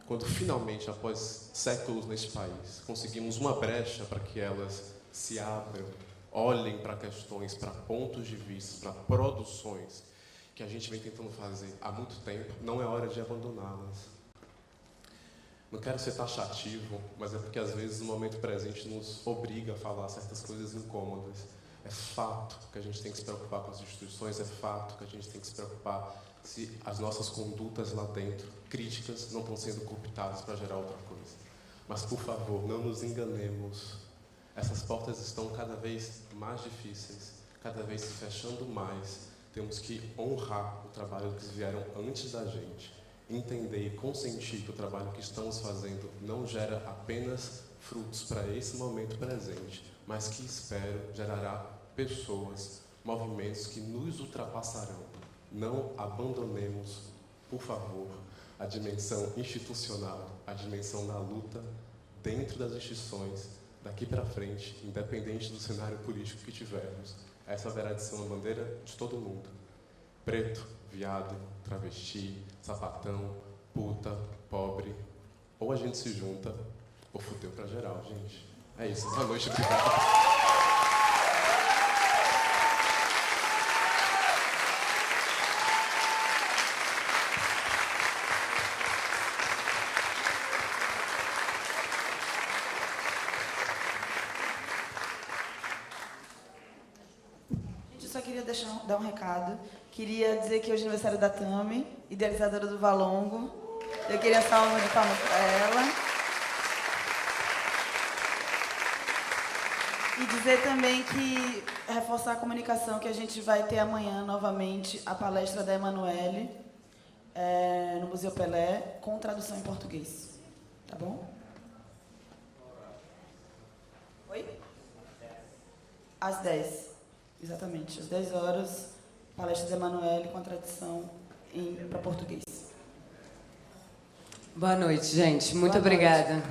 quando finalmente, após séculos neste país, conseguimos uma brecha para que elas se abram, olhem para questões, para pontos de vista, para produções que a gente vem tentando fazer há muito tempo, não é hora de abandoná-las. Não quero ser taxativo, mas é porque às vezes o momento presente nos obriga a falar certas coisas incômodas. É fato que a gente tem que se preocupar com as instituições, é fato que a gente tem que se preocupar se as nossas condutas lá dentro, críticas, não estão sendo cooptadas para gerar outra coisa. Mas, por favor, não nos enganemos. Essas portas estão cada vez mais difíceis, cada vez se fechando mais. Temos que honrar o trabalho que vieram antes da gente, entender e consentir que o trabalho que estamos fazendo não gera apenas frutos para esse momento presente, mas que, espero, gerará pessoas, movimentos que nos ultrapassarão. Não abandonemos, por favor, a dimensão institucional, a dimensão da luta dentro das instituições, daqui para frente, independente do cenário político que tivermos. Essa haverá de ser uma bandeira de todo mundo. Preto, viado, travesti, sapatão, puta, pobre. Ou a gente se junta, ou fudeu para geral, gente. É isso. Boa noite, obrigado. Dar um recado. Queria dizer que hoje é aniversário da Tami, idealizadora do Valongo. Eu queria dar uma de palmas para ela. E dizer também que, reforçar a comunicação, que a gente vai ter amanhã, novamente, a palestra da Emanuele, no Museu Pelé, com tradução em português. Tá bom? Oi? Às 10. Exatamente, às 10 horas, palestra de Emanuele com a tradução para português. Boa noite, gente. Muito obrigada.